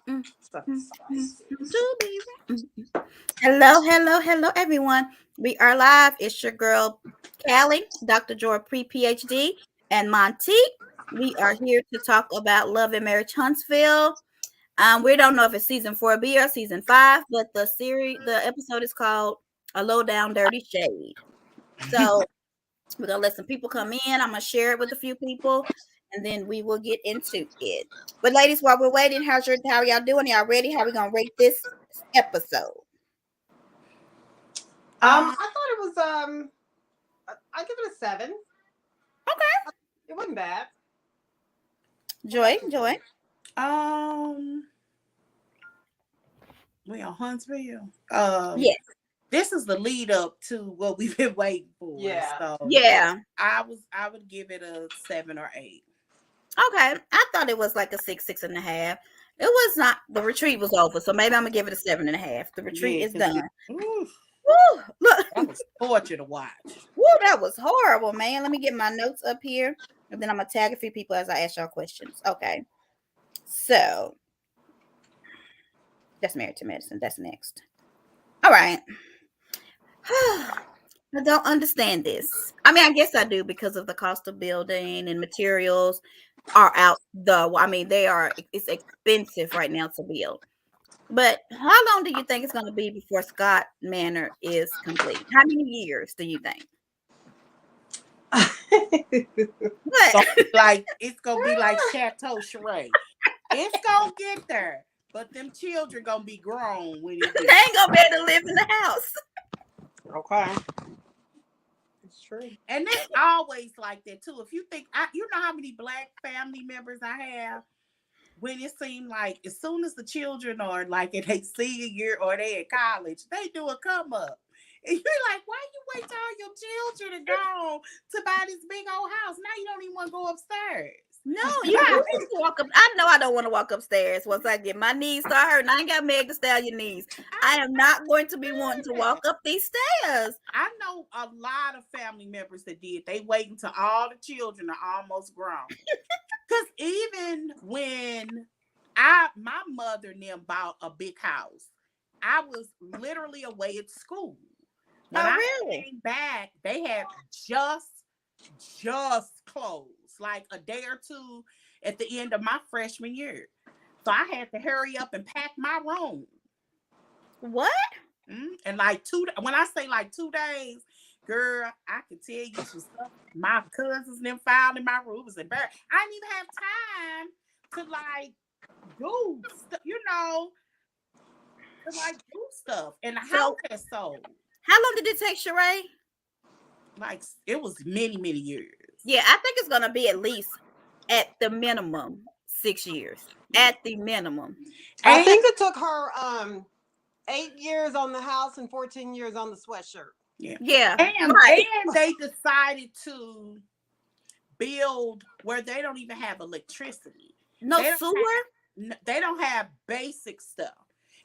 mm, Stuff mm, is mm, spicy. too busy. Hello, hello, hello, everyone. We are live. It's your girl, Callie, Dr. Joy, pre-PhD, and Monty. We are here to talk about Love and Marriage Huntsville. We don't know if it's season 4B or season 5, but the episode is called A Lowdown Dirty Shade. So we're gonna let some people come in. I'm gonna share it with a few people, and then we will get into it. But ladies, while we're waiting, how y'all doing? Y'all ready? How we gonna rate this episode? I thought it was I give it a 7. Okay. It wasn't bad. What Joy, about you, Joy. Joy? Um, we on Huntsville. Yes. This is the lead up to what we've been waiting for. Yeah. So Yeah. I would give it a 7 or 8. Okay. I thought it was like a 6, 6.5. It was not. The retreat was over, so maybe I'm gonna give it a 7.5. The retreat Yeah, is because done. ooh, Woo! Look. that was torture to watch. Woo! That was horrible, man. Let me get my notes up here, and then I'm gonna tag a few people as I ask y'all questions. Okay. So that's Married to Medicine. That's next. All right. I don't understand this. I mean, I guess I do because of the cost of building and materials are out the I mean, it's expensive right now to build. But how long do you think it's going to be before Scott Manor is complete? How many years do you think? What? It's gonna be like Chateau Charade. It's gonna get there, but them children gonna be grown when it They gets. ain't gonna be able to live in the house. Okay. It's true. And it's always like that too. If you think, you know how many black family members I have, when it seemed like as soon as the children are like in a senior year or they in college, they do a come up. And you're like, why you wait till all your children are gone to buy this big old house? Now you don't even want to go upstairs. No, you need to walk up. I know I don't want to walk upstairs once I get my knees start hurting. I ain't got Meg to stay on your knees. I am not going to be wanting to walk up these stairs. I know a lot of family members that did. They wait until all the children are almost grown. Because even when my mother and them bought a big house, I was literally away at school. When Oh, I really? came back, they had just closed, like a day or two at the end of my freshman year. So I had to hurry up and pack my room. What? And like when I say like 2 days, girl, I can tell you some stuff my cousins and them found in my room. It was embarrassing. I didn't even have time to like do stuff, to like do stuff. And the house So, has sold. how long did it take, Sheree? Like it was many, many years. Yeah, I think it's gonna be at least at the minimum 6 years. At the minimum. I And think it took her 8 years on the house and 14 years on the sweatshirt. yeah. Yeah, right. And they decided to build where they don't even have electricity. No They don't sewer. they don't have basic stuff.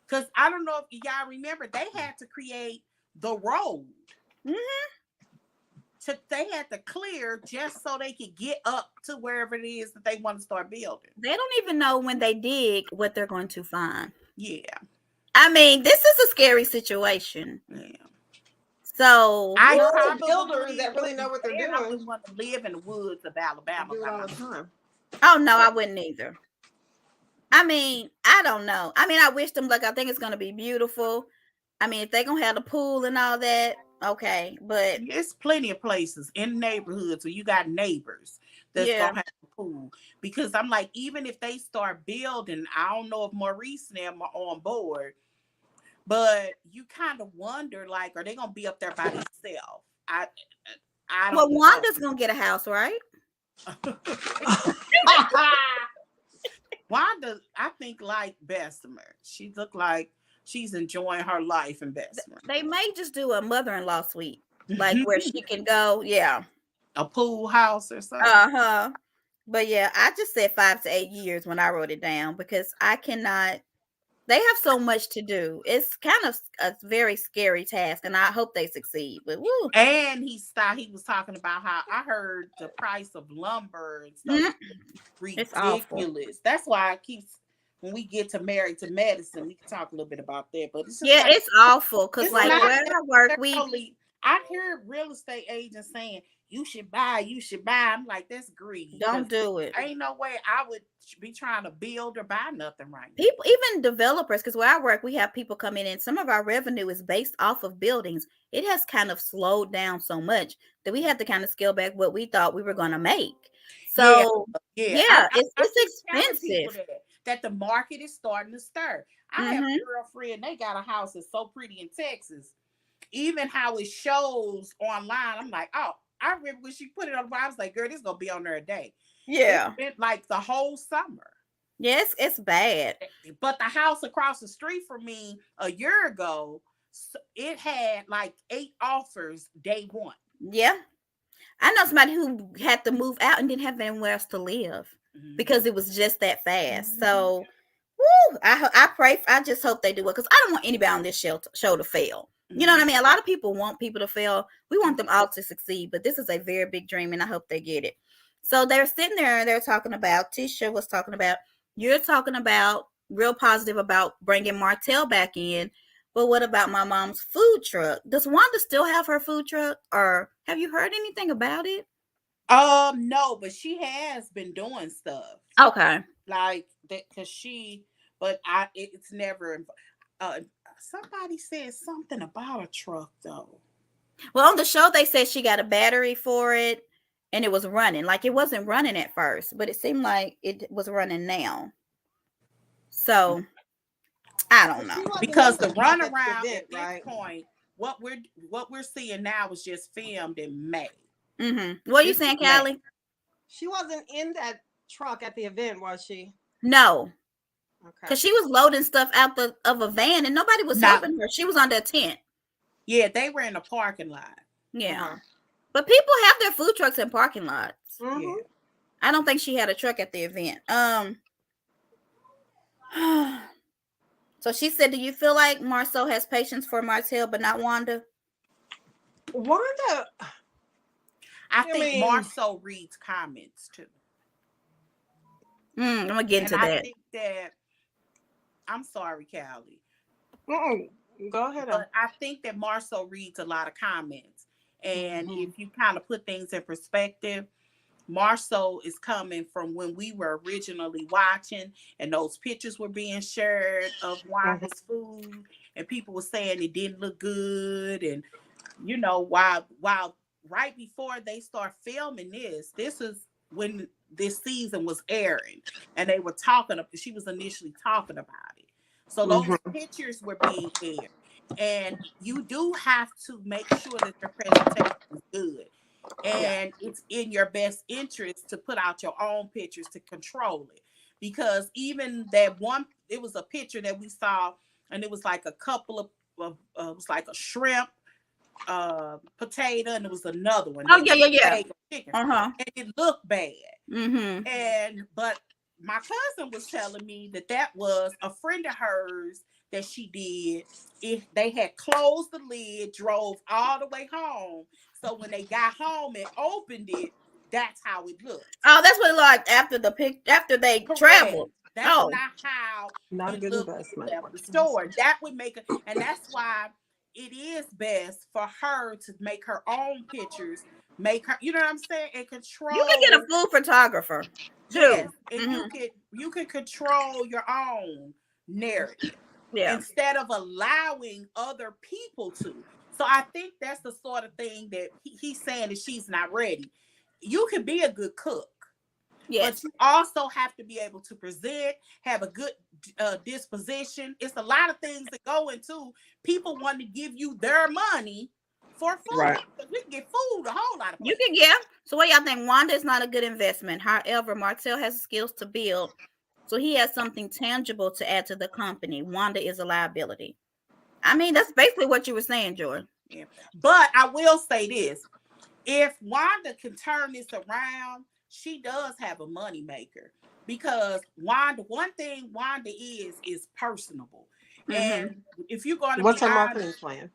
Because I don't know if y'all remember, they had to create the road. Mm-hmm. They had to clear just so they could get up to wherever it is that they want to start building. They don't even know when they dig what they're going to find. Yeah. I mean, this is a scary situation. Yeah. So, I Well, probably builders that really know what they're I doing wouldn't want to live in the woods of Alabama. do it all the time. oh no, I wouldn't either. I mean, I don't know. I mean, I wish them luck. I think it's going to be beautiful. I mean, if they're going to have the pool and all that, okay. But There's plenty of places in neighborhoods where you got neighbors that's yeah, gonna have a pool. Because I'm like, even if they start building, I don't know if Maurice and them are on board, but you kind of wonder, like, are they gonna be up there by themselves? I well, don't know. Wanda's going to get a house, right? Wanda, I think like Bessemer. She looked like she's enjoying her life in Bessemer. They may just do a mother-in-law suite, like where she can go. Yeah. A pool house or something. Uh-huh. But yeah, I just said 5 to 8 years when I wrote it down because I cannot. They have so much to do. It's kind of a very scary task, and I hope they succeed. But woo, And he was talking about how I heard the price of lumber and stuff mm, it's awful. ridiculous. That's why I keep when we get to Married to Medicine, we can talk a little bit about that. But it's just Yeah, like it's awful because it's like not where I work, we necessarily. I hear real estate agents saying you should buy, you should buy. I'm like, that's greedy because don't do it. ain't no way I would be trying to build or buy nothing right now. People, even developers, because where I work, we have people come in, and some of our revenue is based off of buildings. It has kind of slowed down so much that we had to kind of scale back what we thought we were going to make. Yeah, So yeah. yeah, I keep it's telling people expensive. that the market is starting to stir. I have Mm-hmm. a girlfriend, they got a house that's so pretty in Texas. Even how it shows online, I'm like, oh, I remember when she put it on. I was like, girl, this is gonna be on there a day. It's Yeah. been like the whole summer. Yes, it's bad. But the house across the street from me a year ago, it had like 8 offers day one. Yeah. I know somebody who had to move out and didn't have anywhere else to live because it was just that fast. So, woo, I pray. I just hope they do it because I don't want anybody on this show to fail. You know what I mean? A lot of people want people to fail. We want them all to succeed, but this is a very big dream, and I hope they get it. So they're sitting there and they're talking about. Tisha was talking about. You're talking about real positive about bringing Martell back in. But what about my mom's food truck? Does Wanda still have her food truck, or have you heard anything about it? No, but she has been doing stuff Okay. like that because it's never. Uh, Somebody said something about a truck though. Well, on the show they said she got a battery for it, and it was running. Like it wasn't running at first, but it seemed like it was running now. So I don't know. Because the At the runaround event, at this right? point, what we're seeing now is just filmed in May. Mm-hmm. What are you This is saying, May. Callie? She wasn't in that truck at the event, was she? No, Okay. because she was loading stuff out of a van, and nobody was Now, helping her. She was under a tent. yeah, they were in a parking lot. Yeah, Uh-huh. but people have their food trucks in parking lots. Mhm. Yeah. I don't think she had a truck at the event. So she said, "Do you feel like Marceau has patience for Martell, but not Wanda?" Wanda, I think mean, Marceau reads comments too. I'm gonna get into And I that. think that I'm sorry, Callie, go ahead. but I think that Marceau reads a lot of comments. And Mhm. if you kind of put things in perspective, Marceau is coming from when we were originally watching and those pictures were being shared of Wanda's food and people were saying it didn't look good. And while right before they start filming this is when this season was airing and they were she was initially talking about it. So those pictures were being aired. And you do have to make sure that your presentation is good. And it's in your best interest to put out your own pictures to control it. Because even that one, it was a picture that we saw, and it was like a couple of it was like a shrimp, potato, and it was another one. Oh yeah. Chicken, Uh-huh. and it looked bad. Mm-hmm. But my cousin was telling me that was a friend of hers that she did. If they had closed the lid, drove all the way home. So when they got home and opened it, that's how it looked. Oh, that's what it looked like after they traveled. That's not how Not a it good looked investment. at the store. That would make it, and that's why it is best for her to make her own pictures, make her, you know what I'm saying, and control. You can get a food photographer too. Yes, and you can control your own narrative instead of allowing other people to. So I think that's the sort of thing that he's saying that she's not ready. You can be a good cook. Yes. But you also have to be able to present, have a good disposition. It's a lot of things that go into people wanting to give you their money for food. Right. We can get food a whole lot of places. You can, yeah. So what y'all think? Wanda is not a good investment. However, Martell has skills to build. So he has something tangible to add to the company. Wanda is a liability. I mean, that's basically what you were saying, Jordan. Yeah. But I will say this. If Wanda can turn this around, she does have a money maker. Because one thing Wanda is personable. And if you're going to what's her marketing plan?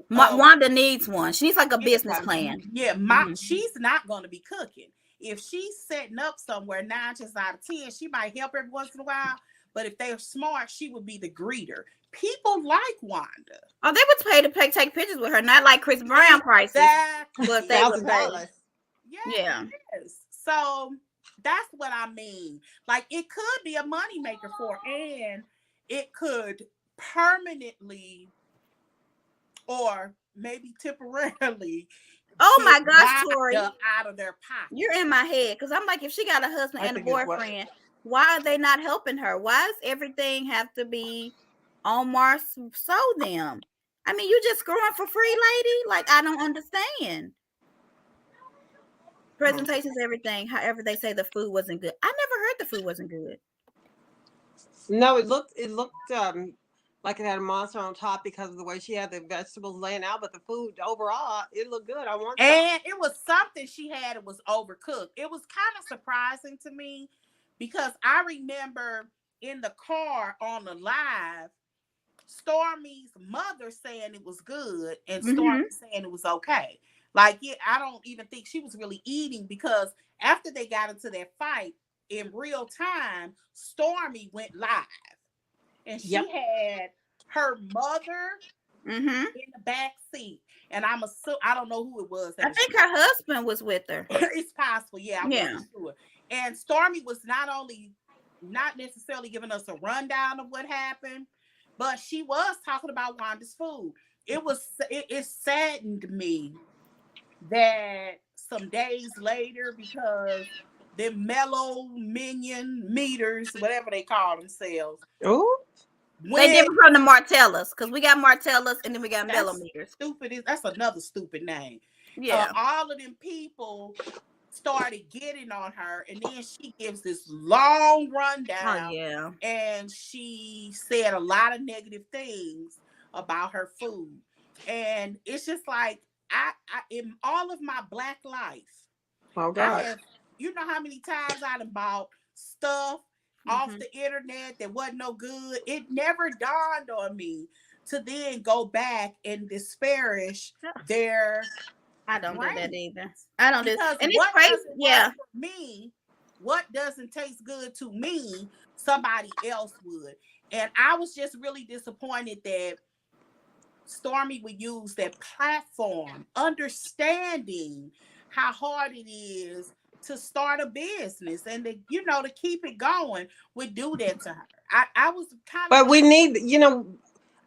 Wanda needs one. She needs like a business plan. Yeah, she's not going to be cooking. If she's setting up somewhere 9 times out of 10, she might help every once in a while. but if they're smart, she would be the greeter. People like Wanda. Oh, they would pay to take pictures with her, not like Chris Brown prices, Exactly. but they would pay. $1,000. Yeah. Yes. So that's what I mean. Like, it could be a moneymaker for her, and it could permanently or maybe temporarily Oh my get gosh, Tori, Wanda out of their pocket. you're in my head because I'm like, if she got a husband I and a think it's what- boyfriend, why are they not helping her? Why does everything have to be on Mars? So them. I mean, you just screwing for free, lady. Like, I don't understand. Presentations, everything. However, they say the food wasn't good. I never heard the food wasn't good. No, it looked like it had a monster on top because of the way she had the vegetables laying out, but the food overall, it looked good. I want some. And it was something she had, it was overcooked. It was kind of surprising to me because I remember in the car on the live, Stormy's mother saying it was good and Stormy saying it was okay. Like, yeah, I don't even think she was really eating because after they got into that fight in real time, Stormy went live. And she had her mother in the back seat. And I don't know who it was. I think her husband was with her. It's possible. Yeah, I'm not sure. And Stormy was not necessarily giving us a rundown of what happened, but she was talking about Wanda's food. It saddened me that some days later, because the mellow minion meters, whatever they call themselves. Oh, they different from the Martellas, because we got Martellas and then we got mellow meters. That's another stupid name. Yeah. All of them people started getting on her, and then she gives this long rundown. Oh, yeah. And she said a lot of negative things about her food. And it's just like, I in all of my Black life, oh God, you know how many times I done bought stuff off the internet that wasn't no good. It never dawned on me to then go back and disparage their. I don't do that either. I don't do. And it's crazy. Yeah. For me, what doesn't taste good to me, somebody else would. And I was just really disappointed that Stormy would use that platform, understanding how hard it is to start a business and to keep it going, would do that to her. I was kind of. But we need,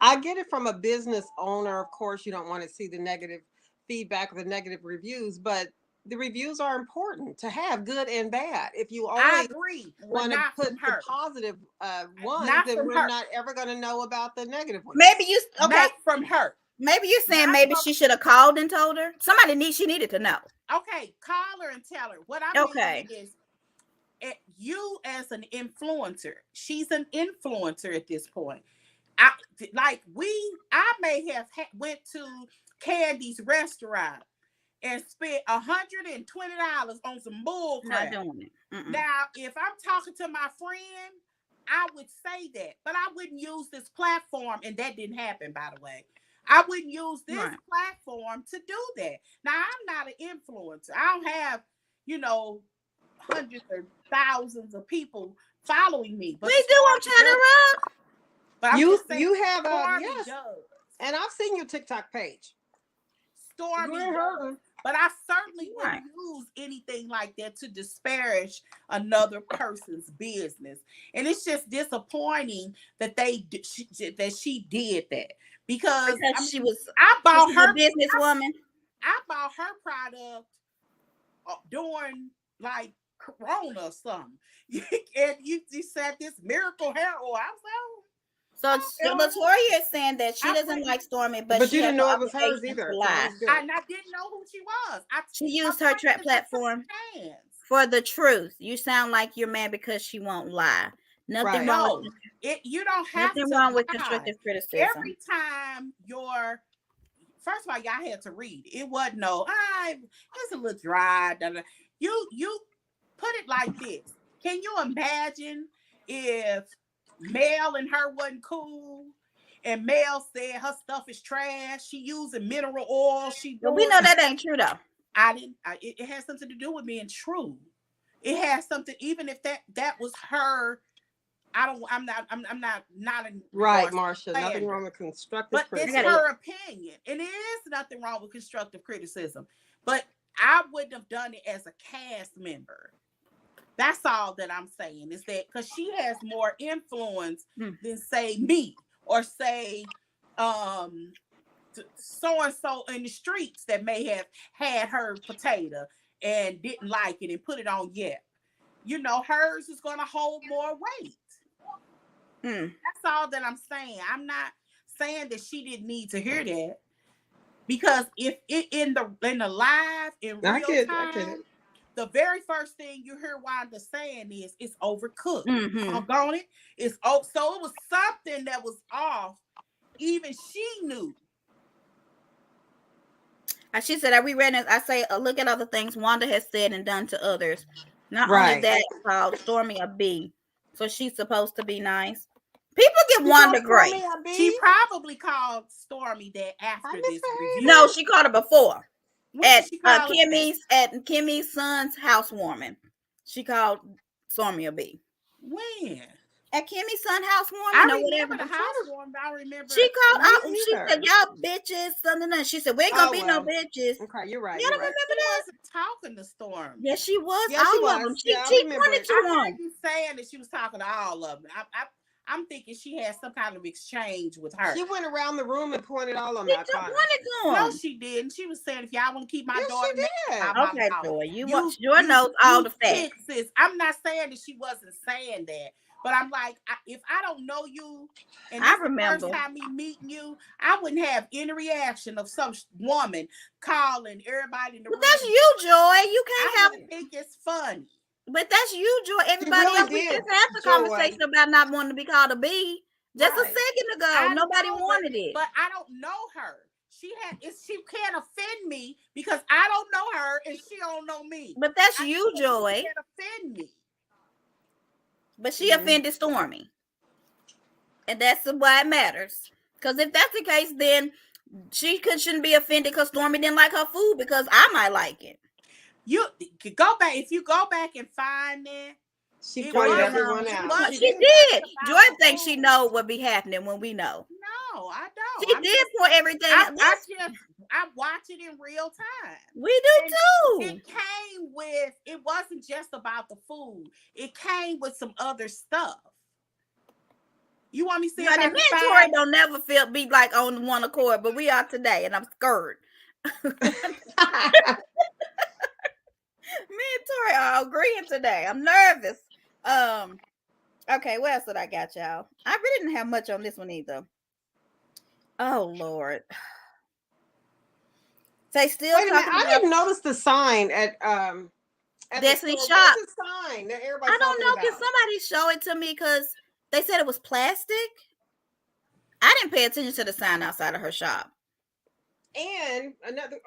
I get it from a business owner. Of course, you don't want to see the negative feedback or the negative reviews, but the reviews are important to have, good and bad. If you only want to put the positive ones, then we're not ever going to know about the negative ones. Maybe not from her. Maybe you're saying maybe she should have called and told her. She needed to know. Okay, call her and tell her. What I mean is, you as an influencer, she's an influencer at this point. I may have went to Candy's restaurant and spent $120 on some bull crap. Not doing it. Now, if I'm talking to my friend, I would say that, but I wouldn't use this platform, and that didn't happen, by the way. I wouldn't use this platform to do that. Now, I'm not an influencer. I don't have, hundreds or thousands of people following me. But we do on Chatter Up. But you have yes. And I've seen your TikTok page. Stormy does. But I certainly wouldn't use anything like that to disparage another person's business. And it's just disappointing that she did that. Because she was a businesswoman. I bought her product during like Corona or something. And you said this miracle hair oil. I was like, so Latoya is saying that she doesn't like Stormy, but she didn't know it was hers either. And I didn't know who she was. She used her platform for the truth. You sound like you're mad because she won't lie. Nothing wrong. You don't have nothing wrong with constructive criticism. Every time first of all, y'all had to read. It wasn't it's a little dry. You put it like this. Can you imagine if Mel and her wasn't cool, and Mel said her stuff is trash? She using mineral oil. We know that ain't true though. It has something to do with being true. It has something, even if that was her not in Right, regards to Marcia. Nothing slander. wrong with constructive But it's criticism. her opinion, and there is nothing wrong with constructive criticism. But I wouldn't have done it as a cast member. That's all that I'm saying, is that because she has more influence than, say, me, or say so and so in the streets that may have had her potato and didn't like it and put it on Yep. You know, hers is going to hold more weight. That's all that I'm saying. I'm not saying that she didn't need to hear that, because if it in the live in real time, the very first thing you hear Wanda saying is, it's overcooked. On it. It's so it was something that was off. Even she knew. She said, "Are we ready?" I say, "Look at all the things Wanda has said and done to others. Not only that, called Stormy a B. So she's supposed to be nice. People give Wanda grace. She probably called Stormy that after this review. No, she called her before. When At did she call Kimmy's son's housewarming. She called Stormy a B. When? At Kimmy's son's housewarming or whatever. The housewarming, I remember. She called out. She said, "Y'all bitches, something." She said, "We ain't gonna be no bitches." Okay, you're right. You don't remember that? Wasn't talking to Storm. Yes, she was. Yeah, all of them. She pointed to I them. heard you saying that she was talking to all of them. I'm thinking she had some kind of exchange with her. She went around the room and pointed all of them out. No, she didn't. She was saying, if y'all want to keep my daughter, okay, Joy. Joy knows all the facts. I'm not saying that she wasn't saying that, but I'm like, if I don't know you, and I remember the first time me meeting you, I wouldn't have any reaction of some woman calling everybody in the room. That's you, Joy. You can't help it. I think it's funny. But that's you, Joy. Everybody else, we just had the conversation about not wanting to be called a B just a second ago. Nobody wanted it. But I don't know her. She can't offend me because I don't know her and she don't know me. But that's you, Joy. She can't offend me. But she offended Stormy. And that's why it matters. Because if that's the case, then she shouldn't be offended because Stormy didn't like her food, because I might like it. You go back. If you go back and find that, she pointed everyone out. She did. Joy thinks she know what be happening when we know. No, I don't. She did point everything. I watch it in real time. We do too. It wasn't just about the food. It came with some other stuff. You want me to say me and Tori don't never be like on one accord, but we are today, and I'm scared. Me and Tori are agreeing today. I'm nervous. Okay, what else did I got, y'all? I really didn't have much on this one either. Oh Lord. They still talking about, I didn't notice the sign at Destiny Shop. What's the sign that everybody I don't know. Can somebody show it to me? Because they said it was plastic. I didn't pay attention to the sign outside of her shop. And another,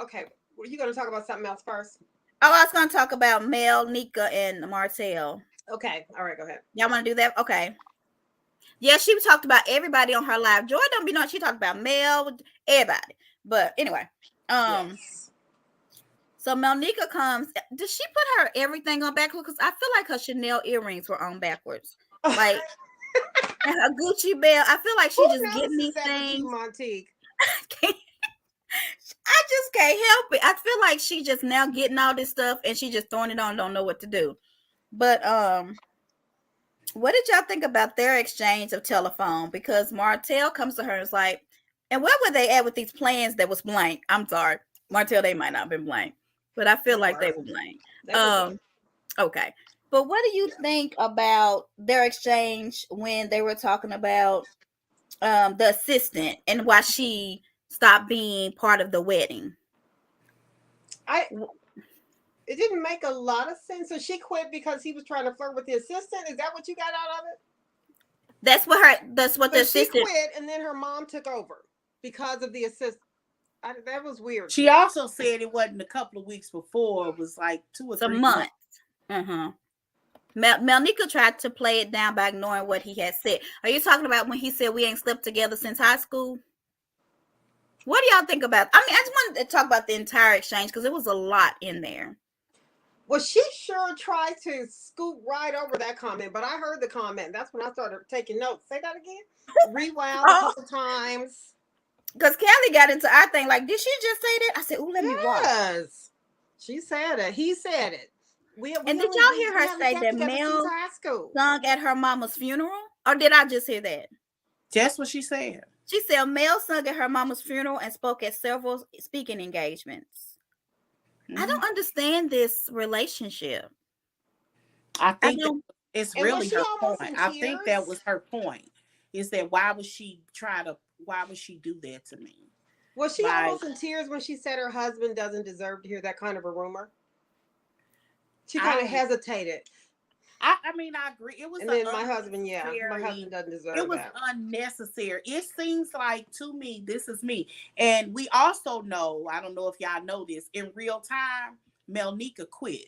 okay, were you going to talk about something else first? Oh, I was going to talk about Mel, Nika, and Martell. Okay. All right, go ahead. Y'all want to do that? Okay. Yeah, she talked about everybody on her live. Joy don't be knowing she talked about Mel, everybody. But anyway, yes. So Melnika comes. Did she put her everything on backwards? Because I feel like her Chanel earrings were on backwards. Like and her Gucci belt. I feel like she just getting these things. Montique. I just can't help it. I feel like she just now getting all this stuff and she just throwing it on, don't know what to do. But what did y'all think about their exchange of telephone? Because Martell comes to her and is like, and where were they at with these plans that was blank? I'm sorry, Martell, they might not have been blank, but I feel like they were blank. Okay. But what do you think about their exchange when they were talking about the assistant and why she stopped being part of the wedding? It didn't make a lot of sense. So she quit because he was trying to flirt with the assistant. Is that what you got out of it? That's what the assistant. She quit, and then her mom took over because of the assistant. That was weird. She also said it wasn't a couple of weeks before. It was like 2 or 3 months. Melnika tried to play it down by ignoring what he had said. Are you talking about when he said we ain't slept together since high school? What do y'all think about? I mean, I just wanted to talk about the entire exchange because it was a lot in there. Well, she sure tried to scoop right over that comment, but I heard the comment. That's when I started taking notes. Say that again. Rewound a Oh, couple times. because Kelly got into our thing. Like, did she just say that? I said, "Ooh, let me watch." Yes, she said it. He said it. And did y'all hear We her haven't say got that together since Mel high school. sung at her mama's funeral? Or did I just hear that? That's what she said. She said Mel sung at her mama's funeral and spoke at several speaking engagements. I Mhm. don't understand this relationship. I I think that don't. it's And was really she her almost point. in I think that tears? was her point. Is that why would she do that to me? Was she Like, almost in tears when she said her husband doesn't deserve to hear that kind of a rumor? She kind of I hesitated. I mean, I agree. It was And an then my husband unnecessary. doesn't It deserve was that. unnecessary. It seems like to me, this is me, and we also know. I don't know if y'all know this. In real time, Melnika quit.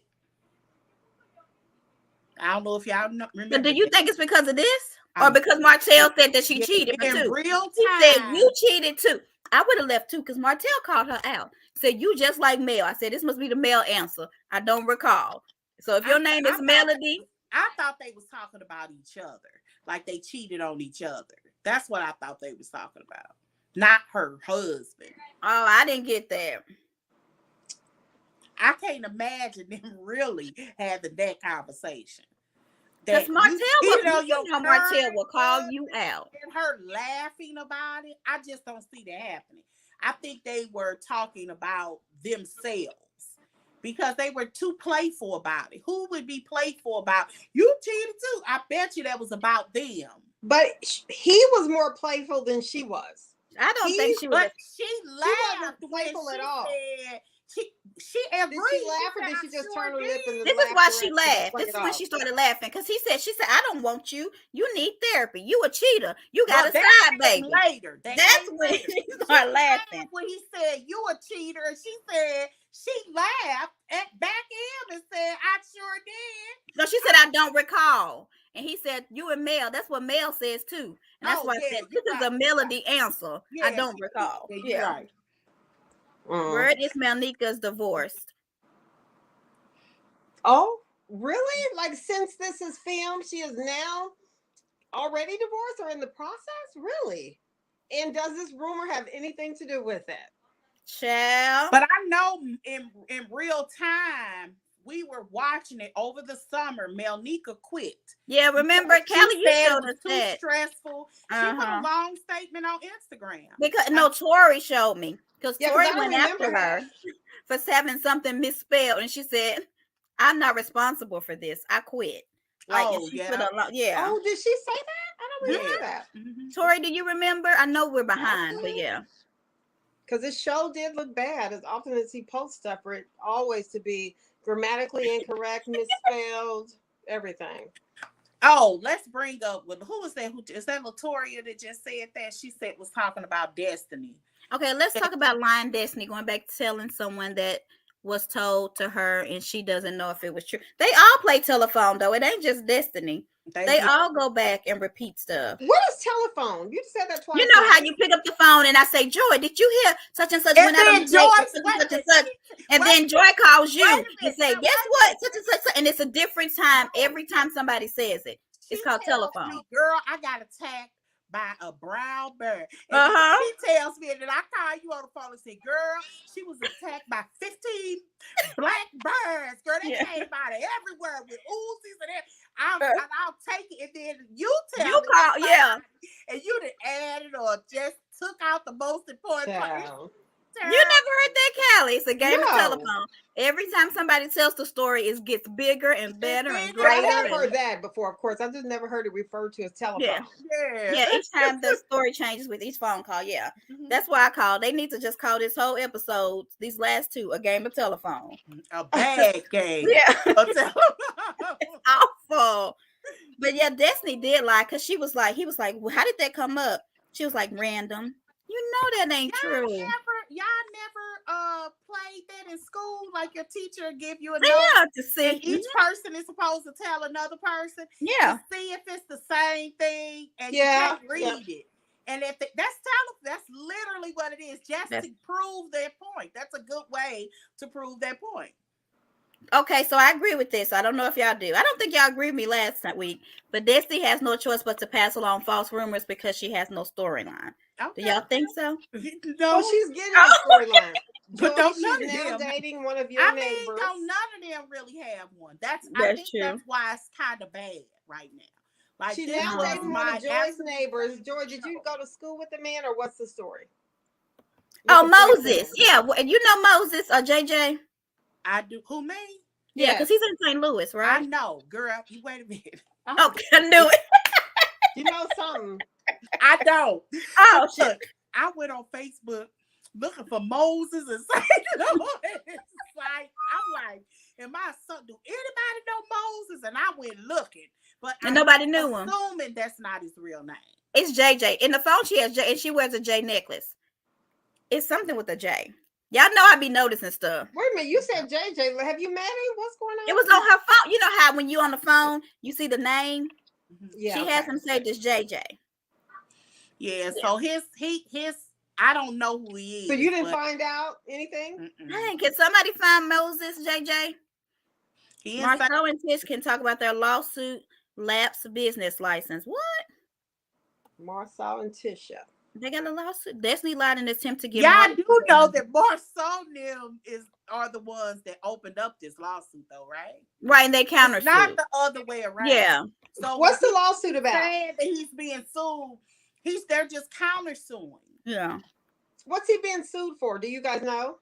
I don't know if y'all So do remember you that. think it's because of this? Or I'm because Martell said that she yeah, cheated for in two? real He said, time. you cheated too. I would have left too because Martell called her out. Said, you just like Mel. I said, this must be the Mel answer. I don't recall. So if I your name is I thought Melody, I thought they was talking about each other, like they cheated on each other. That's what I thought they was talking about, not her husband. oh, I didn't get that. I can't imagine them really having that conversation. Because That you cheated on your Martell current will call you husband out. and her laughing about it. I just don't see that happening. I think they were talking about themselves because they were too playful about it. Who would be playful about you cheated too? I bet you that was about them. But he was more playful than she was. I don't think He she was. But she she wasn't laughed when playful at she all. said she Did she agreed. She laugh or said, did "I she just sure turn her lip and then This did." is laugh why the she rest and then laughed. play This it is when off? she started laughing. Because she said, I don't want you. You need therapy. You a cheater. You got Well, a that side came baby. later. That That's came when later. she She started laughing. laughed when he said, "You a cheater," and she said she laughed at back him and said, "I sure did." No, she said, I don't recall. And he said, you and Mel. That's what Mel says too. And that's Oh why I yeah, said, you're this is a right. You're right. Melody answer. I Yeah, don't recall. yeah, you're Yeah. right. Mm. Word is Melnika's divorced. Oh, really? Like since this is filmed, she is now already divorced or in the process? Really? And does this rumor have anything to do with it? Child. But I know in real time, we were watching it over the summer. Melnika quit Yeah, remember, because she Kelly, you said it showed was us too that. stressful. She put a Uh-huh. long statement on Instagram. Because I, no, Tori showed me. Because Yeah, because Tori I don't went remember after that. her for having something misspelled. And she said, I'm not responsible for this. I quit. Like, and oh she put yeah, a lot, yeah. Oh, did she say that? I don't remember yeah. that. Mm-hmm. Tori, do you remember? I know we're behind, but Okay. yeah. Because this show did look bad. As often as he posts stuff for it, always to be grammatically incorrect, misspelled, everything. Oh, let's bring up with who was that? Who is that? Latoria that just said that she said was talking about destiny. Okay, let's talk about lying destiny. Going back to telling someone that was told to her and she doesn't know if it was true. They all play telephone though. It ain't just destiny. They They did. all go back and repeat stuff. What is telephone? You said that You twice know how now. you pick up the phone and I say, Joy, did you hear such and such And went out on then a date with Joyce, such and wait such a and minute, such? And wait, then Joy calls wait you a and minute, say, now guess wait a what? minute. Such and such. And it's a different time No, every time somebody says it. she It's called tells telephone. me, girl, I got attacked by a brown bear. And then Uh-huh. she tells me, and then I call you on the phone and say, girl, she was attacked by 15 black birds. Girl, they Yeah. came out of everywhere with Uzis and everything. I'll take it. And then you tell You me call, yeah. and you done added or just took out the most important part. Child. You never heard that, Callie. It's a game of No. telephone. Every time somebody tells the story, it gets bigger and better and But I greater. have heard And that before, of course. I've just never heard it referred to as yeah, telephone. Yeah. yeah. Each time the story changes with each phone call. Yeah, that's why I call. They need to just call this whole episode, these last two, a game of telephone. A bad game. Yeah, A telephone. awful. But yeah, Destiny did lie because she was like, he was like, well, how did that come up? She was like, random. You know that ain't true. Y'all never played that in school, like your teacher give you a note Yeah, to and see. each person is supposed to tell another person Yeah, to see if it's the same thing and you Yeah. can't read it. And if that's literally what it is, just that's to prove their point. That's a good way to prove their point. Okay, so I agree with this. I don't know if y'all do. I don't think y'all agreed with me last week, but Destiny has no choice but to pass along false rumors because she has no storyline. Do Okay. y'all think so? Well, No, she's getting a storyline. but Joy, don't she's none of now them. dating one of your I mean, neighbors. don't none of them really have one. I That's think true. that's why it's kind of bad right now. Like She this now was dating one Oh, my of Joy's absolute neighbors. favorite Joy, did you show. go to school with the man, or what's the story with the oh Moses. boyfriend? Yeah, and you know Moses or JJ? I do. Who me? Yeah, because Yes. he's in St. Louis, I right? know, girl. You wait a minute. Okay, I knew it. You know something. I don't. Oh shit. Look, I went on Facebook looking for Moses and St. Louis. Like, I'm like, am I son? Do anybody know Moses? And I went looking, but And I'm nobody knew him. assuming that's not his real name. It's JJ. In the phone, she has J, and she wears a J necklace. It's something with a J. Y'all know I be noticing stuff. Wait a minute. You said JJ. Have you met him? What's going on? It was on her phone. You know how when you on the phone, you see the name. Yeah. She has him saved as JJ. Yeah. So his. I don't know who he is. So you didn't find out anything? Hey, can somebody find Moses, JJ? He Marcel and Tish can talk about their lawsuit, lapse business license. What? Marcel and Tisha. They got a lawsuit. Destiny lied in an attempt to get y'all do know that Marcel them are the ones that opened up this lawsuit, though, right? right, and they countersued. It's not the other way around. Yeah. So What's the lawsuit about? saying that he's being sued, they're just countersuing. Yeah. What's he being sued for? Do you guys know?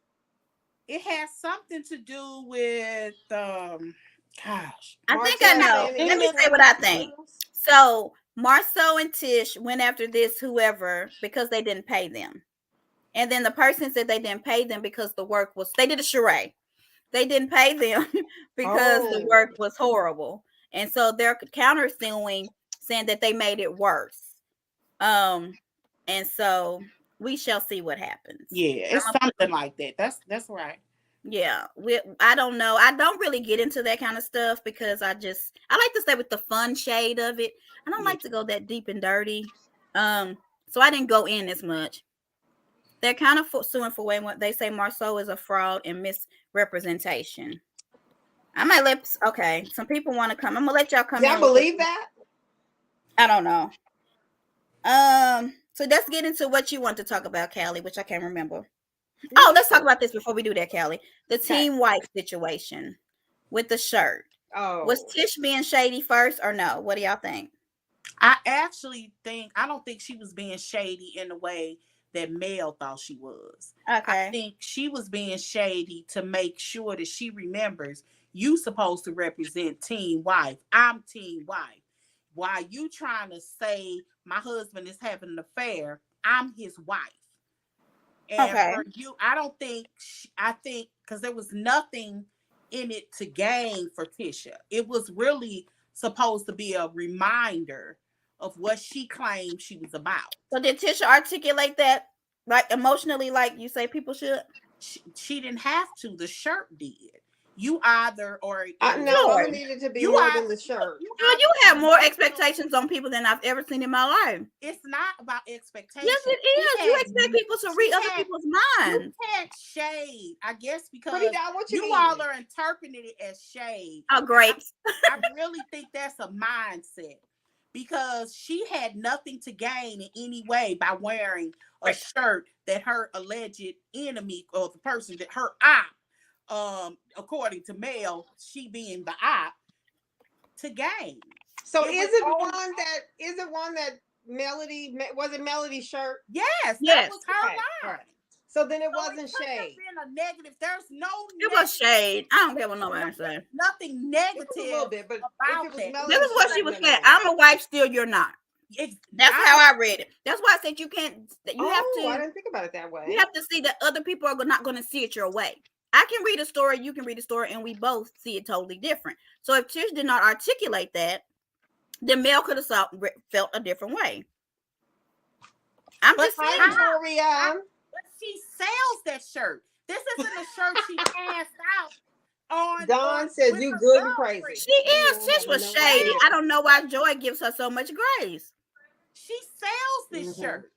It has something to do with gosh. I think I know. Let me say what I think. So Marceau and Tish went after this whoever because they didn't pay them. And then the person said they didn't pay them because the work was, they did a charade. They didn't pay them because the work was horrible. And so they're countersuing, saying that they made it worse. And so we shall see what happens. Yeah, it's something like that. That's right. Yeah, I don't know. I don't really get into that kind of stuff because I like to stay with the fun shade of it. I don't like to go that deep and dirty. So I didn't go in as much. They're kind of suing for what they say Marceau is a fraud and misrepresentation. I might okay. Some people want to come. I'm gonna let y'all come. Y'all believe that? I don't know. So let's get into what you want to talk about, Callie, which I can't remember. Oh, let's talk about this before we do that, Callie. The team wife situation with the shirt. Oh. Was Tish being shady first or no? What do y'all think? I don't think she was being shady in the way that Mel thought she was. Okay. I think she was being shady to make sure that she remembers you supposed to represent team wife. I'm team wife. While you trying to say my husband is having an affair, I'm his wife. And for you, I think because there was nothing in it to gain for Tisha. It was really supposed to be a reminder of what she claimed she was about. So did Tisha articulate that like emotionally, like you say people should? She didn't have to. The shirt did. You either or no, it needed to be more than the shirt. You have more expectations on people than I've ever seen in my life. It's not about expectations. Yes, it is. You expect people to read other people's minds. You can't shade, I guess, because you all are interpreting it as shade. Oh, grapes. I really think that's a mindset because she had nothing to gain in any way by wearing a shirt that her alleged enemy or the person that her op, according to Mel, she being the op, to gain. So is it one that Melody, was it Melody's shirt? Yes, that was her line. So then it wasn't shade. A negative. There's no. It was shade. I don't care what nobody say. Nothing negative. A little bit, but about that. This is what she was saying. I'm a wife, still you're not. That's how I read it. That's why I said you can't. You have to. I didn't think about it that way. You have to see that other people are not going to see it your way. I can read a story, you can read a story, and we both see it totally different. So if Tish did not articulate that, then Mel could have felt a different way. I'm just saying. But she sells that shirt. This isn't a shirt she passed out on. Dawn says you good and crazy. She is. Tish was shady. I don't know why Joy gives her so much grace. She sells this shirt.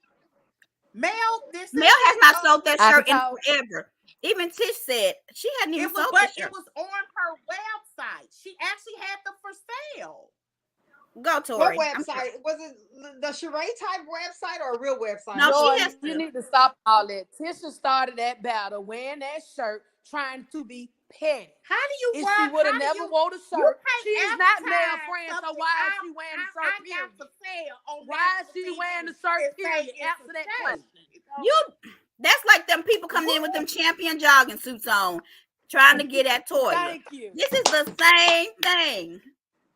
Mel has not sold that shirt in forever. Even Tish said she hadn't even It was, sold but the it shirt. was on her website. She actually had them for sale. Go, What Tori. I'm sure. website? Was it the Sheree type website or a real website? No, she Joy, has you to. need to stop all that. Tisha started that battle wearing that shirt, trying to be petty. How do you If work? she would How have do never you? wore the You shirt, can't she's not male advertise friend. So something why is she wearing the shirt? I got Period. for sale on Why is national she TV wearing the shirt? and say Period. it's Answer a that shame? question. You. That's like them people coming in with them champion jogging suits on, trying to get at Toya. Thank you. This is the same thing.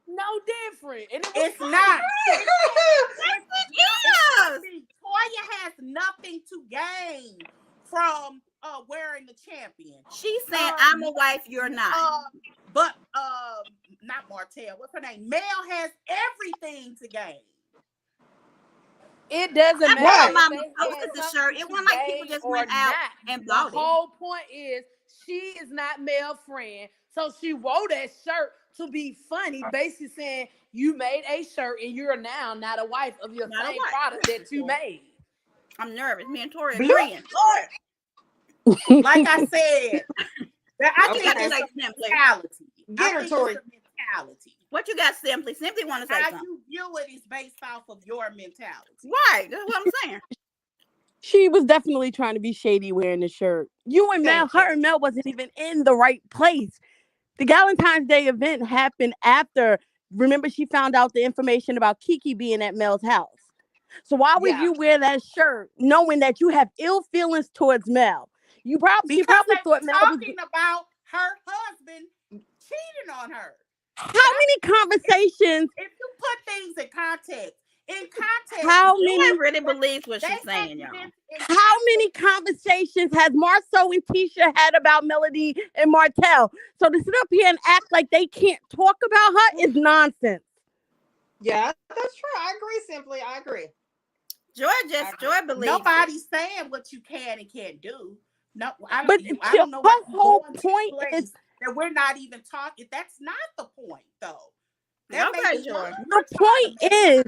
No different. And it was It's not. Yes, it is. Toya has nothing to gain from wearing the champion. She's saying, "I'm a wife, you're not." But not Martell. What's her name? Mel has everything to gain. It doesn't I matter. know if Mama they posted had the something shirt. It to wasn't like people gain just or went out not. and The bought it. whole point is she is not male friend. So she wore that shirt to be funny, basically saying you made a shirt and you're now not a wife of your Not a same wife. product that you made. I'm nervous. Me and Tori Blue? agreeing. Like I said, I What you think got to it's say, a Simply? mentality. Get her, Tori. It's a mentality. What you got, Simply? Simply want to say How something. you view it is based off of your mentality. Right. That's what I'm saying. She was definitely trying to be shady wearing the shirt. You and Mel, Thank you. her and Mel wasn't even in the right place. The Valentine's Day event happened after. Remember, she found out the information about Kiki being at Mel's house. So why would Yeah. you wear that shirt knowing that you have ill feelings towards Mel? She Because probably they thought were Mel was. talking about her husband cheating on her. How many conversations? If you put things in context, How Joy many? really believes what they she's saying, make y'all. this in How many conversations has Marceau and Tisha had about Melody and Martell? So to sit up here and act like they can't talk about her is nonsense. Yeah, that's true. I agree. Simply, I agree. Joy believes. Nobody's saying what you can and can't do. No, I But don't know her what whole going to point place is that we're not even talking. That's not the point, though. That Okay, may be Joy. what the we're trying point to make. is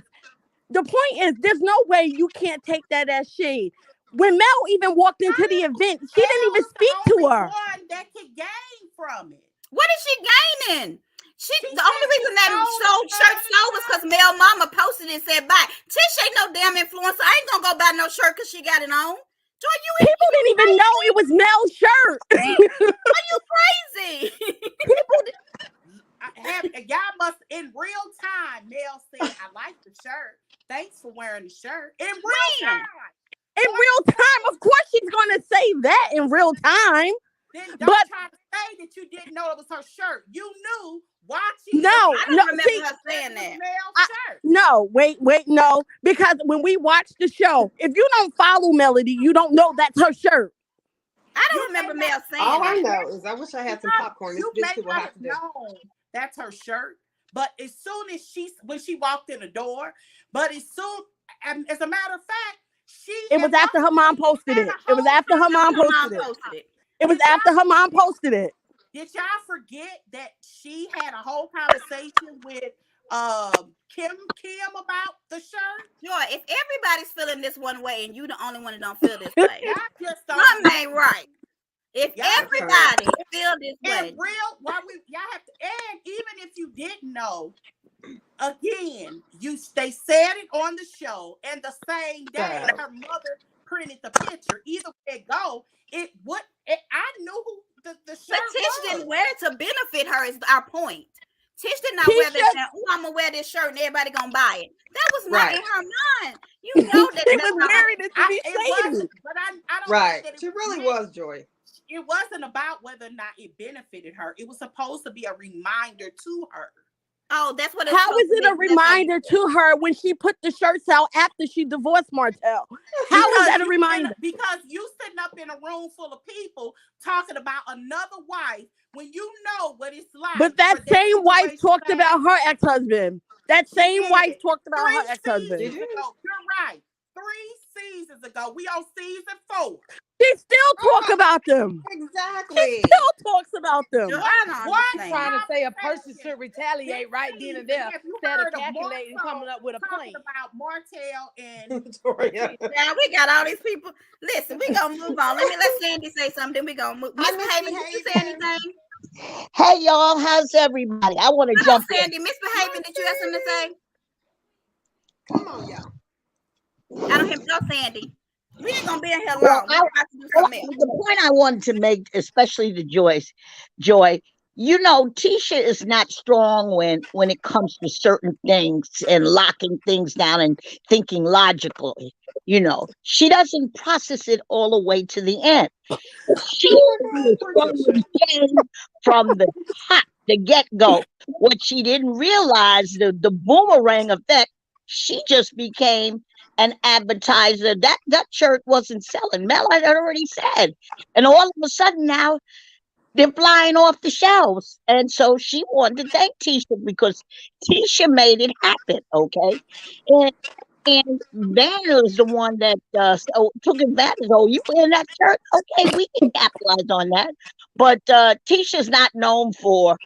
the point is there's no way you can't take that as shade. When Mel even walked into the event, she didn't even Mel is speak the to only her. one that could gain from it. What is she gaining? She The said only she reason that sold shirt it. sold was because Mel Mama posted it and said buy. Tish ain't no damn influencer. I ain't gonna go buy no shirt because she got it on. Joy, People didn't even know it was Mel's shirt. are you crazy? Y'all must in real time. Mel said, "I like the shirt. Thanks for wearing the shirt." In real time. In real time, of course she's gonna say that in real time. Then don't But try to say that you didn't know it was her shirt. You knew watching. no, I don't no, remember see, her saying that. Mel's shirt. no, wait, no. Because when we watch the show, if you don't follow Melody, you don't know that's her shirt. I don't You remember may Mel not- saying All I that. know is I wish I had some popcorn. You This may bitch will not have to have do. known that's her shirt, but as soon as when she walked in the door, as a matter of fact, It was after her mom posted it. It was after her mom posted it. It was after her mom posted it. Did y'all forget that she had a whole conversation with Kim about the shirt? Joy, if everybody's feeling this one way and you the only one that don't feel this way, Y'all just don't. something ain't right. If Y'all everybody feel this way, And y'all have to, and even if you didn't know, again, they said it on the show, and the same day her mother printed the picture. Either way it go, I knew who the shirt but Tish was. didn't wear it to benefit her. Is our point. Tish did not wear that. Saying, "Oh, I'm gonna wear this shirt and everybody gonna buy it." That was not in her mind. You know that. She was wearing it to be It shady. wasn't, but I don't Right. think that She it really meant- was, Joy. It wasn't about whether or not it benefited her. It was supposed to be a reminder to her. Oh, that's what. It's How supposed is to it be. a reminder to her when she put the shirts out after she divorced Martell? How is that a reminder? Because you sitting up in a room full of people talking about another wife when you know what it's like. But that same wife talked about her ex-husband. That same wife talked about her 3 ex-husband. seasons ago. You're right. 3 seasons ago. We on season 4. She still talk about them. She Exactly. still talks about them. Joy, I don't What? understand. Trying to say a person should retaliate right then and there Have you instead of heard of calculating, Marcel coming up with a talking plan. about Martell and Victoria. Now we got all these people. Listen, we gonna move on. Let Sandy say something. Then we gonna move. Miss I Behaving, did you say misbehaving. anything? Hey y'all, how's everybody? I want to Come on, jump in. Sandy. Misbehaving, did you have something to say? Come on, y'all. I don't hear no Sandy. We ain't gonna be in here Well, long. We're about to do something else. the point I wanted to make, especially to Joy, you know, Tisha is not strong when it comes to certain things and locking things down and thinking logically. You know, she doesn't process it all the way to the end. She was throwing shade from the top, the get go. What she didn't realize, the boomerang effect, she just became an advertiser. That shirt wasn't selling. Mel had already said. And all of a sudden now they're flying off the shelves. And so she wanted to thank Tisha because Tisha made it happen. Okay. And and Vanna is the one that took advantage. Oh, you in that shirt? Okay, we can capitalize on that. But Tisha's not known for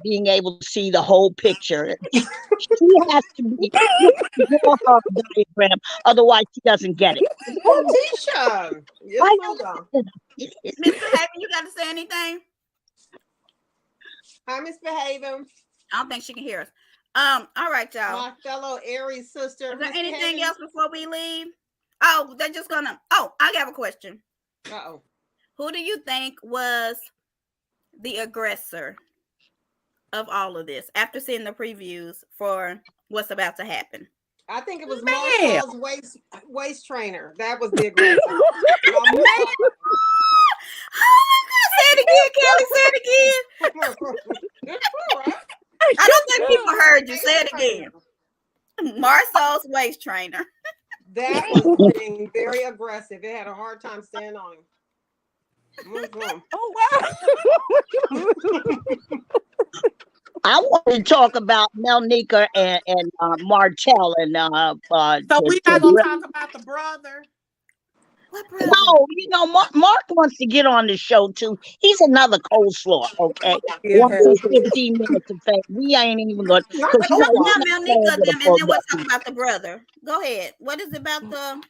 being able to see the whole picture. She has to be you have to draw her a diagram, otherwise she doesn't get it. Oh, Tisha. Yes, I hold on. Misbehaving, you got to say anything? Hi, misbehaving. I don't think she can hear us. All right, y'all. My fellow Aries sister. Is there anything Misbehaving. else before we leave? Oh, they're just gonna. Oh, I have a question. Uh-oh. Who do you think was the aggressor of all of this after seeing the previews for what's about to happen? I think it was Man. Marcel's waist trainer. That was the aggressor. Say it again, Kelly. Say it again. I don't think people heard you. Say it again. Marcel's waist trainer. That was being very aggressive. It had a hard time staying on him. Mhm. Oh wow. I want to talk about Melnica and Martell and so we not gonna talk about the brother. What brother? No, you know, Mark wants to get on the show too. He's another coleslaw, okay? Yeah. One of 15 minutes of fame. We ain't even going to. Not Because you know, Talk we're about not Melnica playing with them, a and full then we'll talk button. about the brother. Go ahead. What is it about the?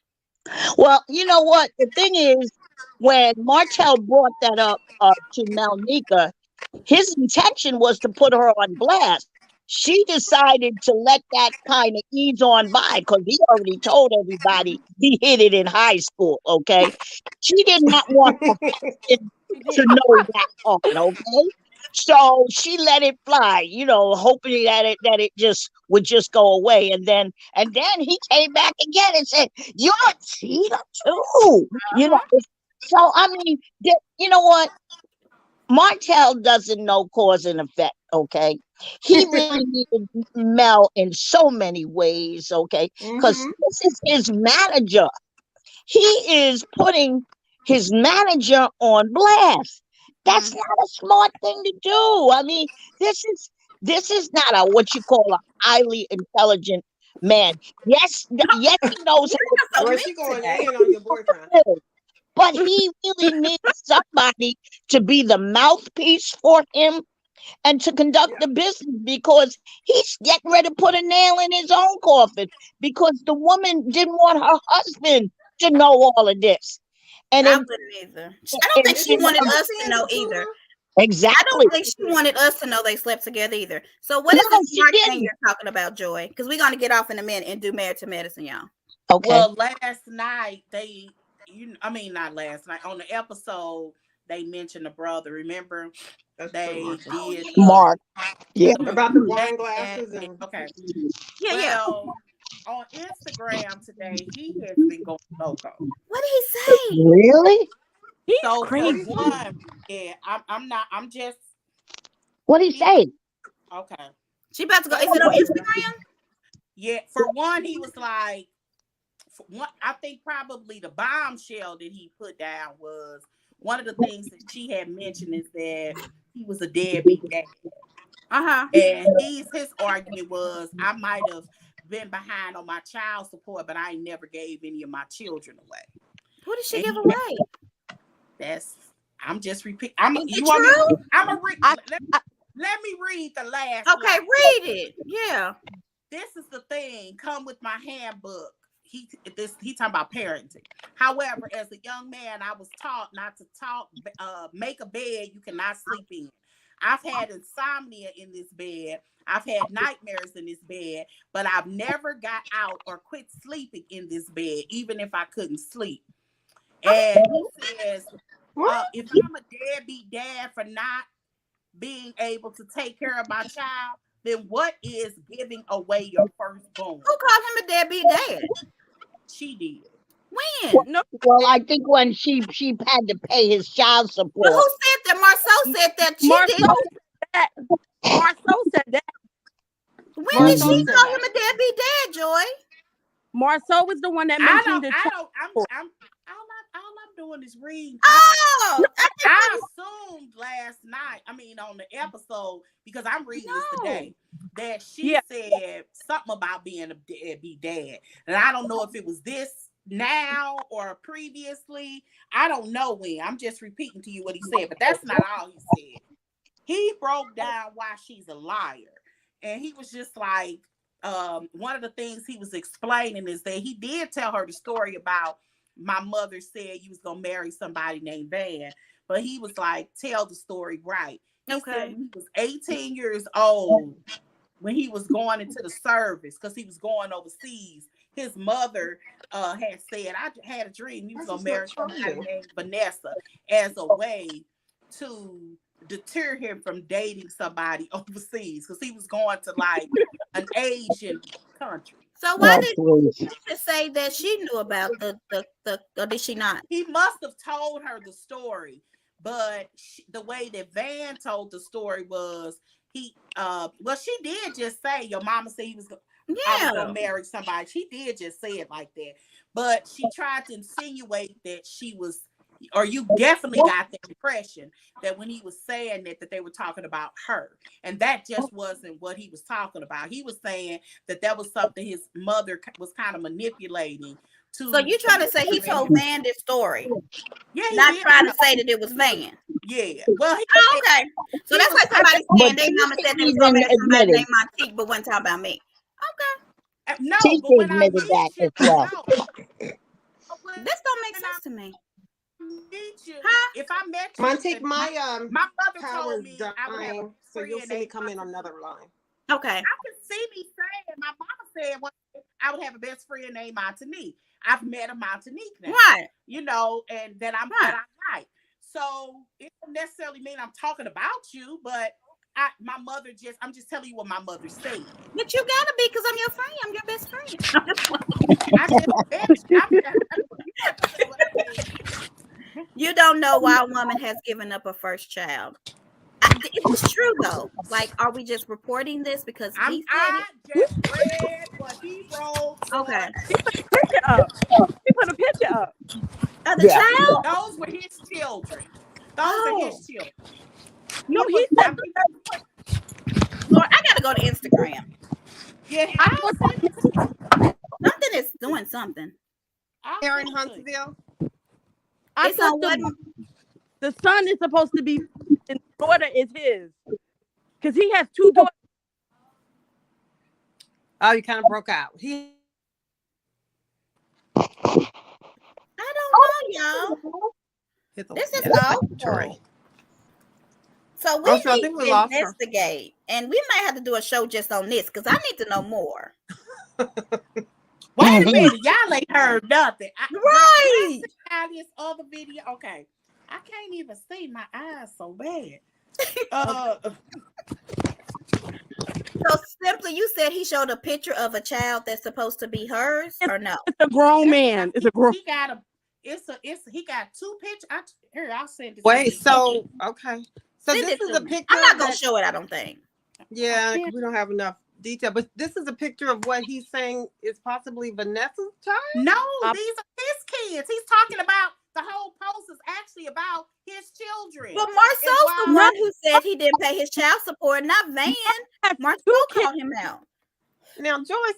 Well, you know what? The thing is, when Martell brought that up to Melnica, his intention was to put her on blast. She decided to let that kind of ease on by because he already told everybody he hit it in high school, okay? She did not want her husband to know that part, okay? So she let it fly, you know, hoping that it just would just go away. And then he came back again and said, "You're a cheater too." You know, so I mean, you know what? Martell doesn't know cause and effect, okay? He really needed Mel in so many ways, okay? Because Mhm. this is his manager. He is putting his manager on blast. That's not a smart thing to do. I mean, this is not a what you call a highly intelligent man. Yes, he knows how to Where's she going in on your boyfriend? build, but he really needs somebody to be the mouthpiece for him and to conduct the business because he's getting ready to put a nail in his own coffin because the woman didn't want her husband to know all of this. And I in, wouldn't either. I don't think Is she he wanted supposed us to be to in know the either. tutor? I exactly. don't think she wanted us to know they slept together either. So what is No, the she smart thing didn't. you're talking about, Joy? Because we're gonna get off in a minute and do Married to Medicine, y'all. Okay. Well, last night not last night on the episode they mentioned the brother. Remember That's they true. did Mark. Yeah. About the wine and- glasses and okay. Yeah. Well, on Instagram today he has been going loco. What did he say? Really? He's So crazy. for one, yeah, I'm just What did he say? okay. She about to go. Is it on Instagram? Yeah, for one, he was like, for one, I think probably the bombshell that he put down was one of the things that she had mentioned is that he was a deadbeat dad. And his argument was I might have been behind on my child support, but I ain't never gave any of my children away. Who did she And give he away? That's I'm just repeat. I'm Is you it want me? true? I'm a read. I, Let me read the last Okay, line. read it. Yeah. This is the thing. Come with my handbook. He talking about parenting. However, as a young man, I was taught not to make a bed you cannot sleep in. I've had insomnia in this bed. I've had nightmares in this bed, but I've never got out or quit sleeping in this bed, even if I couldn't sleep. And he says, What? if I'm a deadbeat dad for not being able to take care of my child, then what is giving away your firstborn? Who called him a deadbeat dad? She did. When? no, Well, I think when she had to pay his child Well, who support. said that? Marceau said that she Marceau didn't. said that. Marceau said that. When did Marceau she said call that. him a deadbeat dad, Joy? Marceau was the one that I mentioned don't. the I child don't. support. All I'm doing is reading. Oh, I assumed last night. I mean, on the episode because I'm reading this no. today that she Yeah. said something about being a deadbeat dad, and I don't know if it was this now or previously. I don't know when. I'm just repeating to you what he said, but that's not all he said. He broke down why she's a liar. And he was just like, one of the things he was explaining is that he did tell her the story about my mother said you was gonna marry somebody named Van, but he was like, tell the story right. He said Okay. when he was 18 years old, when he was going into the service, because he was going overseas, his mother had said, I had a dream he was This gonna is not marry somebody charging. named Vanessa as a way to deter him from dating somebody overseas because he was going to like an Asian country. So why Oh, did please. she just say that she knew about the or did she not? He must have told her the story, but the way that Van told the story was well, she did just say your mama said I was Yeah. gonna marry somebody. She did just say it like that, but she tried to insinuate that she was, or you definitely got the impression that when he was saying that they were talking about her, and that just wasn't what he was talking about. He was saying that was something his mother was kind of manipulating So to. you trying to say he told Van this story, Yeah, he not did. trying to say that it was Van? Yeah. Well, Oh, okay. So he that's was like somebody But saying they mama Tisha said they was gonna even marry somebody admitted. named Montique, but wasn't talking about me. Okay. no, but Tisha when I admitted meet that you, as well. no, but when This don't make I sense to me. meet you, Huh? if I met you, Montique, my mother told power's me I would have a dying, so you'll friend see me named come in on Montique. another line. Okay. I can see me saying my mama said I would have a best friend named Montanique. I've met a Montanique now, Right. and that Right. I like. So it don't necessarily mean I'm talking about you, but I'm just telling you what my mother said. But you gotta be because I'm your friend. I'm your best friend. I just bet you, you understand what I mean. You don't know why a woman has given up her first child. Is this true though? Like, are we just reporting this because he said I it? just read what he wrote Okay. on. Picture up. He put a picture up. The Yeah. child? Those were his children. Those are Oh, his children. No, He he was. said I mean, Lord, I gotta go to Instagram. yeah. I I'll thought send it to you. Something is doing something. I'll Here in send it to you. Huntsville. I It's thought on what? the son is supposed to be and the daughter is his. Because he has two daughters. Oh, you kind of broke out. He I don't know, y'all. hit the This is tree. awful. So we Oh, so I need think we to lost her. investigate, and we might have to do a show just on this because I need to know more. Wait a minute, y'all ain't heard nothing. Right. I this other video. Okay, I can't even see. My eyes so bad. So simply, you said he showed a picture of a child that's supposed to be hers, or no? It's a grown man. It's a grown. He got a. He got two pictures. Here, I'll send it. Wait, so okay. So Send this it is to a me. picture I'm not gonna that, show it. I don't think. yeah, can't- we don't have enough detail, but this is a picture of what he's saying is possibly Vanessa's child. No, these are his kids. He's talking about the whole post is actually about his children. Well, Marceau's the And one who said he didn't pay his child support, not Van. Has Marceau two kids. called him out. Now, Joy, I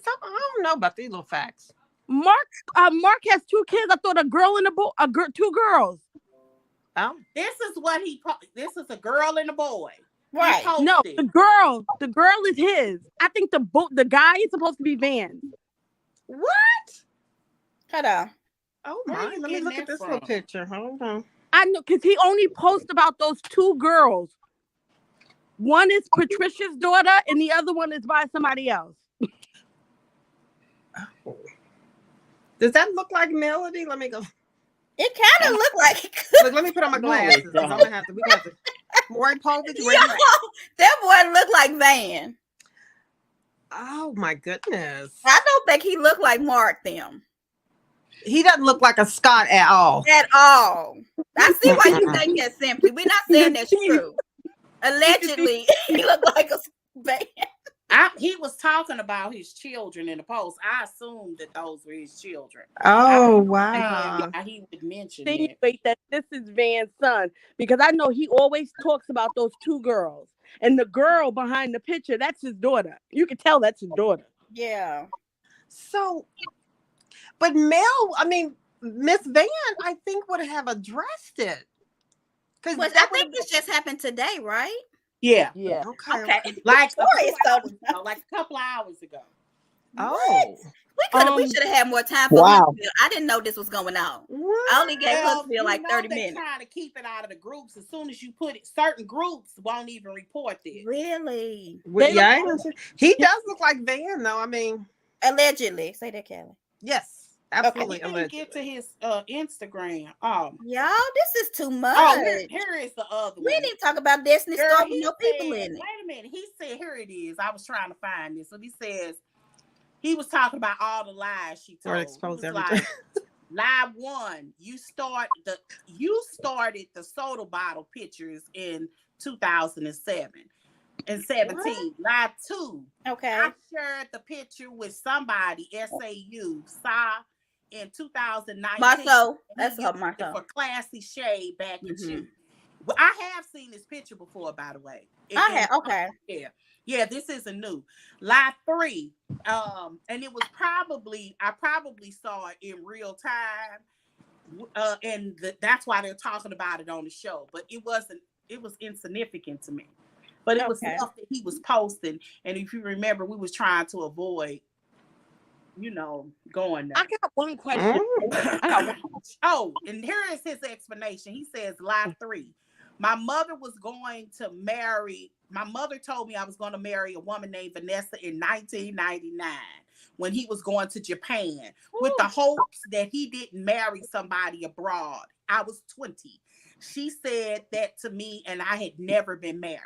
don't know about these little facts. Mark has two kids. I thought a girl and a boy, two girls. Oh. This is what this is a girl and a boy. Right. No, Posted. the girl is his. I think the guy is supposed to be Van's. What? Hold on. Oh Where are my! you Let me getting look at that this little from? picture. Hold on. I know because he only posts about those two girls. One is Patricia's daughter, and the other one is by somebody else. Does that look like Melody? Let me go. It kind of looked like it could. Look, let me put on my No, it glasses. 'Cause I'm don't. gonna have to. We got to. Maury Povich, where Yo, you at? that boy looked like Van. Oh my goodness. I don't think he looked like Mark them He doesn't look like a Scott at all. at all. I see why you think that simply. We're not saying that's true. Allegedly, he looked like a Van. He was talking about his children in the post. I assumed that those were his children. Oh I wow. why he would mention that. Insinuate that this is Van's son because I know he always talks about those two girls. And the girl behind the picture, that's his daughter. You can tell that's his daughter. Yeah. So, but Mel, I mean, Miss Van, I think would have addressed it. Because But I think this just happened today, right? Yeah. Yeah. okay. Like Story is like a couple hours ago. Oh. We should have had more time for Wow. Huntsville. I didn't know this was going on. I only gave Huntsville like 30 they're minutes. trying to keep it out of the groups. As soon as you put it, certain groups won't even report this. Really? Well, yeah, he does look like Van, though. I mean, Allegedly. Say that, Kelly. yes, I absolutely. didn't get to his Instagram. Y'all, this is too much. Oh, here is the other We one. didn't talk about Destiny Girl, Star with he no people said, in it. wait a minute. He said, here it is. I was trying to find this. So he says, he was talking about all the lies she told. Expose He was everything. like, lie one, you started the soda bottle pictures in 2007 and 17. What? Lie two. Okay. I shared the picture with somebody, SAU, saw in 2019. Marceau. That's Marceau. For Classy Shade back in June. Well, I have seen this picture before, by the way. Okay. Yeah, this isn't new. Lie 3. And it was I probably saw it in real time. And that's why they're talking about it on the show. But it was insignificant to me. But it was stuff that he was posting. And if you remember, we was trying to avoid, going there. I got one question. Oh, and here is his explanation. He says, lie 3. My mother told me I was going to marry a woman named Vanessa in 1999 when he was going to Japan with the hopes that he didn't marry somebody abroad. I was 20. She said that to me and I had never been married.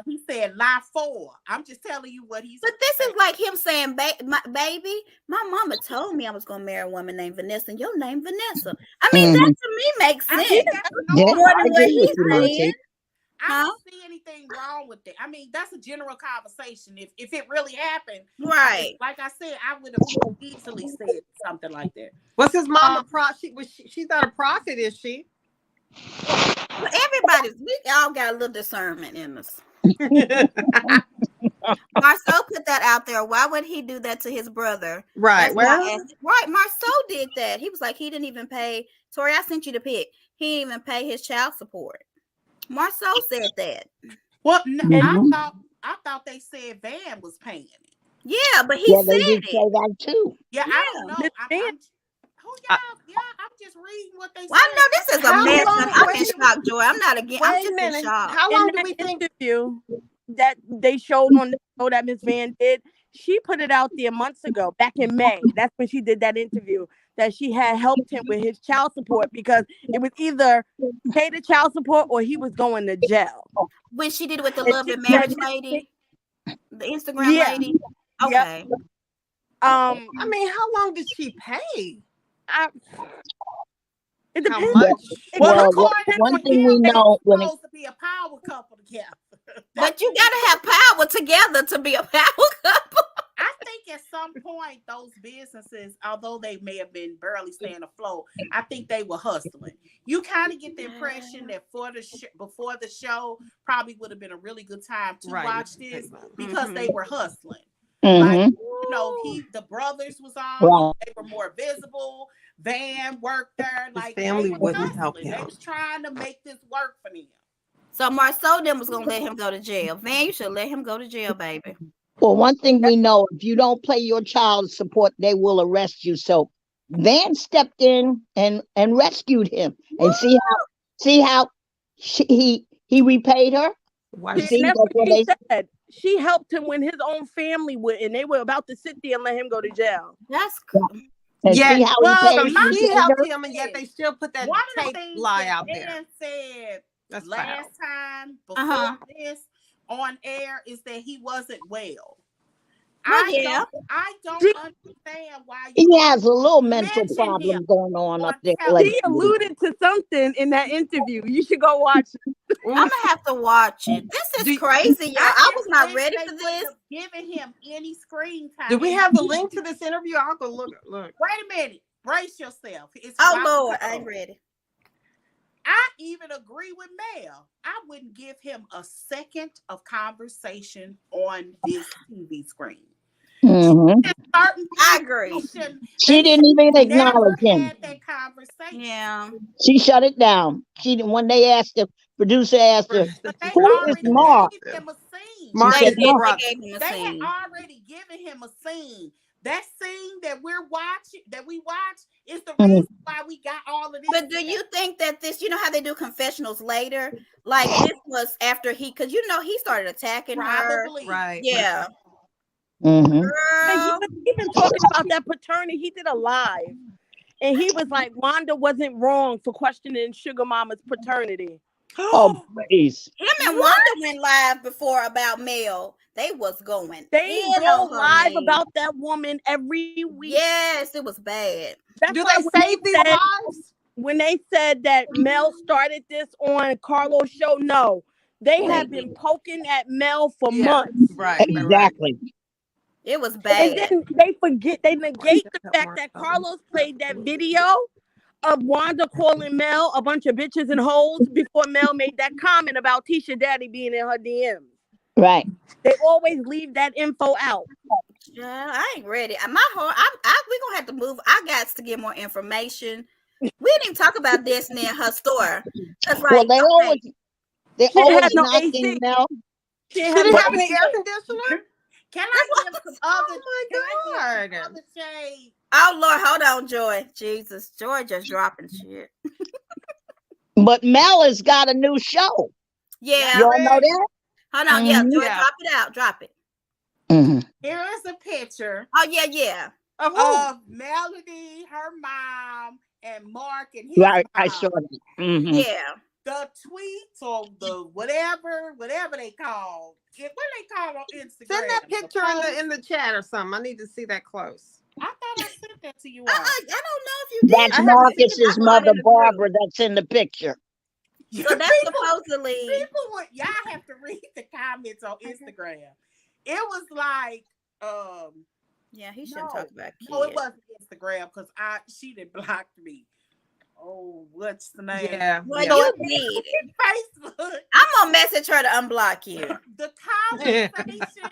He said, lie 4. I'm just telling you what he's. But this is like him saying, baby, my mama told me I was going to marry a woman named Vanessa, and your name Vanessa. I mean, that to me makes sense. More than what he's saying. I don't see anything wrong with that. I mean, that's a general conversation. If it really happened, right? Like I said, I would have easily said something like that. What's his mama? She's not a prophet, is she? Well, we all got a little discernment in us. Marceau put that out there. Why would he do that to his brother? Right. Right. Marceau did that. He was like, he didn't even pay. Tori, I sent you the pic. He didn't even pay his child support. Marceau said that. Well, I thought they said Van was paying it. Yeah, but he said they did it. say that too. Yeah, I don't know. I'm just reading what they said. I know this is a mess. I'm in shock, Joy. I'm not again. I'm just in shock. How long do we think interview that they showed on the show that Miss Van did? She put it out there months ago, back in May. That's when she did that interview, that she had helped him with his child support because it was either pay the child support or he was going to jail. When she did it with the Love and Marriage lady, the Instagram lady. Okay. Yep. I mean, how long did she pay? It depends. How much? Well, one thing we know when supposed to be a power couple together. But you gotta have power together to be a power couple. I think at some point those businesses, although they may have been barely staying afloat, I think they were hustling. You kind of get the impression that before the show probably would have been a really good time to watch this because they were hustling. Like, Mm-hmm. the brothers was on, Right. they were more visible. Van worked there, His like they family was wouldn't help hustling. They him. was trying to make this work for them. So Marceau them was gonna let him go to jail. Van, you should let him go to jail, baby. Well, one thing we know, if you don't pay your child support, they will arrest you. So Van stepped in and rescued him. And see how he repaid her? Why You And see, she? that's that's what what she they said. She helped him when his own family would, and they were about to sit there and let him go to jail. That's and Yet, see how well, So he my she paid helped her. him, and yet they still put that one of the tape things lie that out there. Dan said That's last foul. time Uh-huh. before this on air is that he wasn't well. Well, yeah. I don't She, understand why He you has a little mental mention him problem going on on up there, she allegedly. alluded to something in that interview. You should go watch it. I'm gonna have to watch it. This is Do, crazy, y'all. I I was just not wish ready they for wouldn't this. have given him any screen time. do we And have the link to this interview? I'll go look. wait a minute. Brace yourself. It's Oh about to Lord, I come. ain't ready. I even agree with Mel. I wouldn't give him a second of conversation on this TV screen. Hmm. Certain I people agree. She they didn't even never acknowledge him. had that conversation. Yeah. She shut it down. She didn't. When they asked the producer asked her, But they "Who is already Mark?" gave him a scene. She Mark They said, is the did. "Mark." They brother. gave him a They had scene. already given him a scene. That scene that we watch, is the Mhm. reason why we got all of this. But do you think that this, you know how they do confessionals later? Like this was after because he started attacking her. Probably. Right. Yeah. Hmm. And he Girl. was even talking about that paternity. He did a live, and he was like, Wanda wasn't wrong for questioning Sugar Mama's paternity. Oh, please. Him and Wanda went live before about Mel. They was going They in go on her live name. about that woman every week. Yes, it was bad. That's Do why they save these lives? when they said that Mel started this on Carlos' show, no, they They have been did. poking at Mel for Yeah. months. Right. Right. Right. Exactly. It was And bad. then they negate the fact that Carlos played that video of Wanda calling Mel a bunch of bitches and hoes before Mel made that comment about Tisha Daddy being in her DMs. Right. They always leave that info out. Yeah, I ain't ready. My heart. We gonna have to move. I got to get more information. We didn't even talk about Destiny and her store. Cause Well, like, okay, they She didn't always have no knocking AC. Mel. She She didn't have didn't no have any AC. air conditioner. Can I give some other? Oh Can I my give some God. other shade? oh Lord, hold on, Joy. Jesus, Joy just dropping shit. But Mel has got a new show. Yeah. You all know Ready? that? Hold on. Yeah, Mhm. Joy, Yeah. drop it out. Drop it. Mhm. Here is a picture Oh yeah. Of who? of Melody, her mom, and Mark and his Right. I mom. saw that. Mhm. Yeah. The tweets or the whatever they call it. What they call on Instagram? Send that The picture post? in the chat or something. I need to see that close. I thought I sent that to you all. I don't know if you did. That's I haven't seen Marcus's I saw it mother, in the group. Barbara. That's in the picture. So that's supposedly. People would y'all have to read the comments on Instagram. It was like Yeah, he shouldn't no, talk about kids. no, it wasn't Instagram because she didn't block me. Oh, what's the name? Yeah. Well, yeah. you did. Facebook. I'm gonna message her to unblock you. The conversation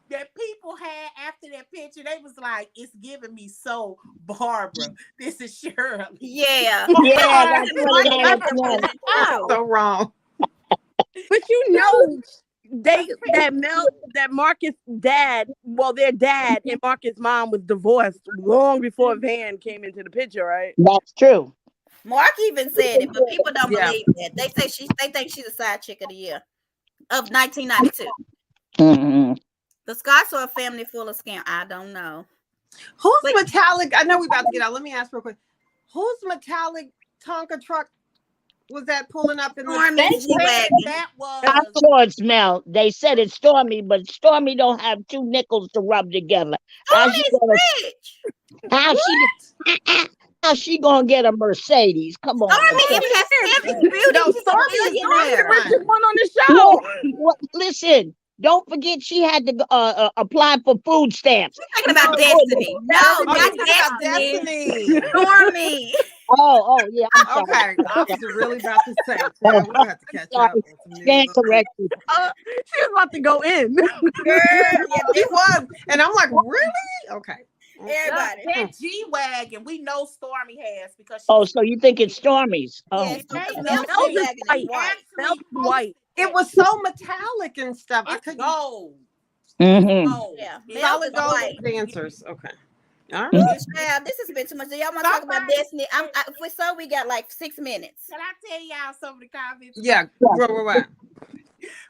that people had after that picture, they was like, "It's giving me so Barbara. This is Shirley." Yeah. Yeah, that's what it Marcus is. got that Yeah. person too. So wrong. But that Marcus dad, well, their dad and Marcus' mom was divorced long before Van came into the picture, right? That's true. Mark even said it, but people don't Yeah. believe that. They think she's a side chick of the year of 1992. Mhm. The Scottsdale family full of scam. I don't know. Who's Wait. metallic? I know we about to get out. Let me ask real quick. Whose metallic Tonka truck was that pulling up in the? Stormy They said G-Wagon. that I was saw it smell. They said it's Stormy, but Stormy don't have two nickels to rub together. How she Stormy's gonna? rich. How she gonna get a Mercedes? Come on, Stormy now. even has Skims beauty. No, She's a Stormy is millionaire. rich. Richest one on the Look, show. listen. Don't forget she had to apply for food stamps. Talking about No, Destiny. No, Oh, not you talking about Destiny. Destiny? Stormy. Yeah. I'm sorry. Okay, I was really about to say, child, Oh, we're gonna have to catch sorry. up on some news Stand updates. corrected. She was about to go in. Girl, yeah, He was, and I'm like, really? Okay. everybody. That G wagon, we know Stormy has because Oh, she's so you think it's Stormy's? Yeah, Oh, it so ain't because no Mel's Mel's is wagon is white. white. Mel's actually is white. It was so metallic and stuff. I it's couldn't. gold. mm-hmm. Gold. Yeah, It's Mel's Solid is gold white. dancers. Okay. All right. Mm-hmm. Child, this has been too much. Do y'all want to talk about Somebody Destiny? If we so we got like 6 minutes. Can I tell y'all some of the comments? Yeah. What?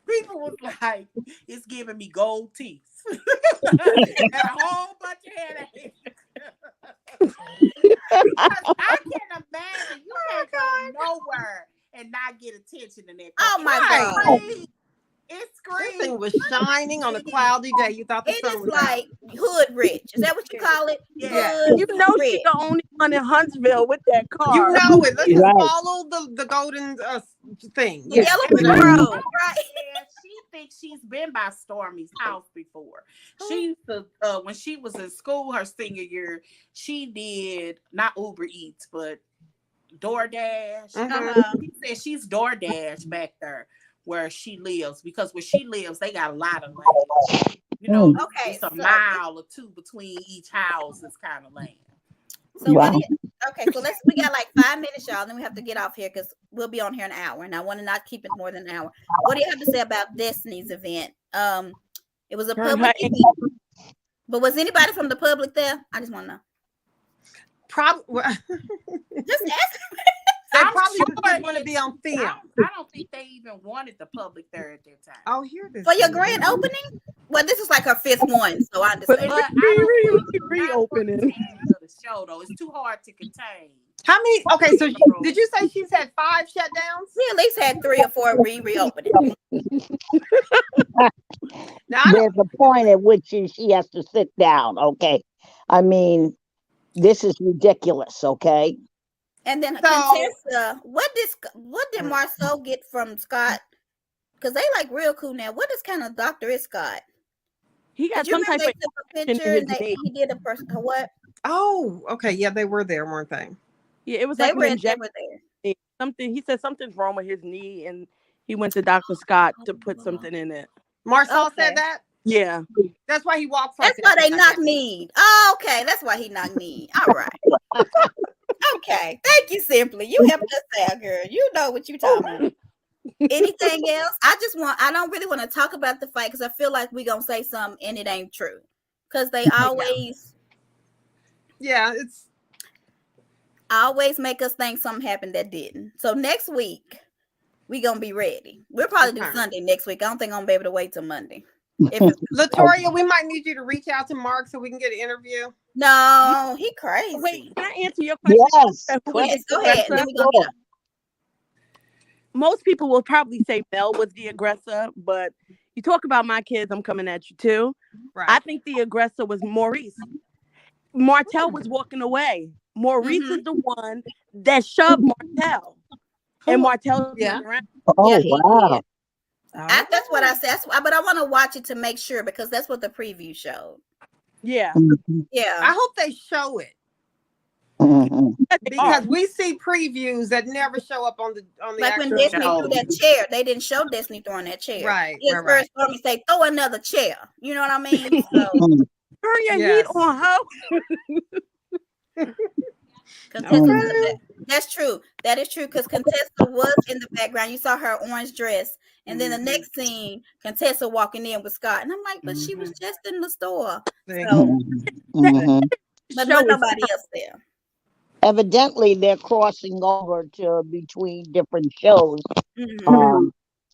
People was like, it's giving me gold teeth. And a whole bunch of headaches. Because I can imagine you can't go nowhere and not get attention in that. Oh my Right. God. It This screams. thing was shining on a cloudy day. You thought the It sun is was out. like hood rich. Is that what you call it? Yeah. Hood You know rich. she's the only one in Huntsville with that car. You know it. Let's just Right. follow the golden thing. The Yeah. yellow brick road, right? Yeah, she thinks she's been by Stormy's house before. She used to, when she was in school her senior year, she did not Uber Eats, but DoorDash. Mhm. She said she's DoorDash back there where she lives because where she lives, they got a lot of land. You know, Okay, it's a so mile or two between each house, this kind of land. So Wow. okay, so we got like 5 minutes, y'all, then we have to get off here because we'll be on here an hour, and I want to not keep it more than an hour. What do you have to say about Destiny's event? It was a public event, but was anybody from the public there? I just want to know. Probably. Just ask. They I'm probably sure just want to be on film. I don't think they even wanted the public there at that time. Oh, here this For your is. grand opening? Well, this is like her 5th one, so I But understand. But I don't think reopening. of the show though. It's too hard to contain. How many? Okay, so did you say she's had 5 shutdowns? We at least had 3 or 4 reopenings. Now, I There's a point at which she has to sit down. Okay. I mean, this is ridiculous. Okay. And then So- Contessa, what did Marceau get from Scott? Because they like real cool now. What is kind of doctor is Scott? He got Did you some remember type they of took a in picture his and knee. he did a person what? oh, okay, yeah, they were there, weren't they? Yeah, it was They like were an they injection. were there. Something he said something's wrong with his knee, and he went to Dr. Scott to put something in it. Marcel Okay. said that. Yeah, That's why he walks like That's why that. they knock me. Oh, okay. That's why he knocked me. All right. Okay. Thank you, Simply. You helped us out, girl. You know what you talking about. Anything else? I don't really want to talk about the fight because I feel like we're gonna say something and it ain't true. Because they always make us think something happened that didn't. So next week, we gonna be ready. We'll probably do Okay. Sunday next week. I don't think I'm gonna be able to wait till Monday. If it's, Latoria, we might need you to reach out to Mark so we can get an interview. no, he crazy. wait, can I answer your question? Yes. Who was Yes, the go ahead. aggressor? Then we gonna get up. Most people will probably say Mel was the aggressor, but you talk about my kids, I'm coming at you too. Right. I think the aggressor was Maurice. Martell was walking away. Maurice is the one that shoved Martell. And Martell Yeah. turned around. Oh, Yeah, he wow. did. That's what I said. But I want to watch it to make sure because that's what the preview showed. Yeah. Yeah. I hope they show it Mhm. because we see previews that never show up on the Like when actual Destiny show. threw that chair, they didn't show Destiny throwing that chair. Right, His right, first Stormy say, throw another chair. You know what I mean? So Turn your Yes. heat on her. Contessa, that's true. That is true because Contessa was in the background. You saw her orange dress. And then the next scene, Contessa walking in with Scott. And I'm like, but she was just in the store. So, Mhm. but Show is nobody else there. Evidently, they're crossing over to between different shows. Mhm.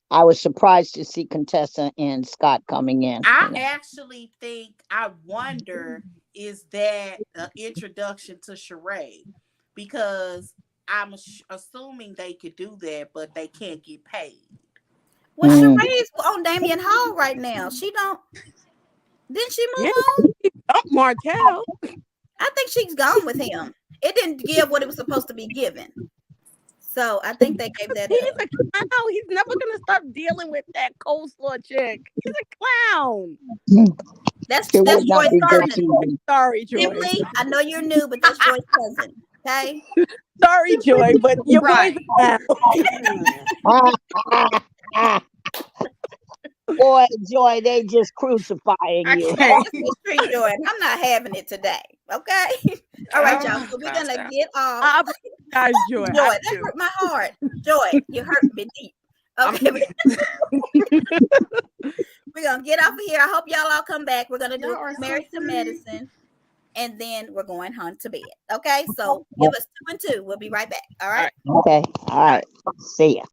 I was surprised to see Contessa and Scott coming in. I actually think I wonder is that an introduction to Sheree because I'm assuming they could do that, but they can't get paid. Well, Mm. Sheree's on Damien Hall right now. Didn't she move Yeah. on? Oh, Martell. I think she's gone with him. It didn't give what it was supposed to be given. So I think they gave that He's up. a clown. He's never gonna stop dealing with that coleslaw chick. He's a clown. That's It would not Joy's be good cousin. TV. Sorry, Joy. Simply, I know you're new, but that's Joy's cousin. Okay? Sorry, Joy, but your Right. boys are down. Boy, Joy, they just crucifying I you. can't. That's the street joy, and I'm not having it today. Okay. All right, y'all. Oh, So we're gosh, gonna gosh. get off. I apologize, Joy. Joy, I that do. hurt my heart. Joy, you hurt me deep. I'm- Okay, we're gonna get off of here. I hope y'all all come back. We're gonna do Y'all are so married to funny. medicine, and then we're going home to bed. Okay, so give us 2 and 2. We'll be right back. All right. Okay. All right. See ya.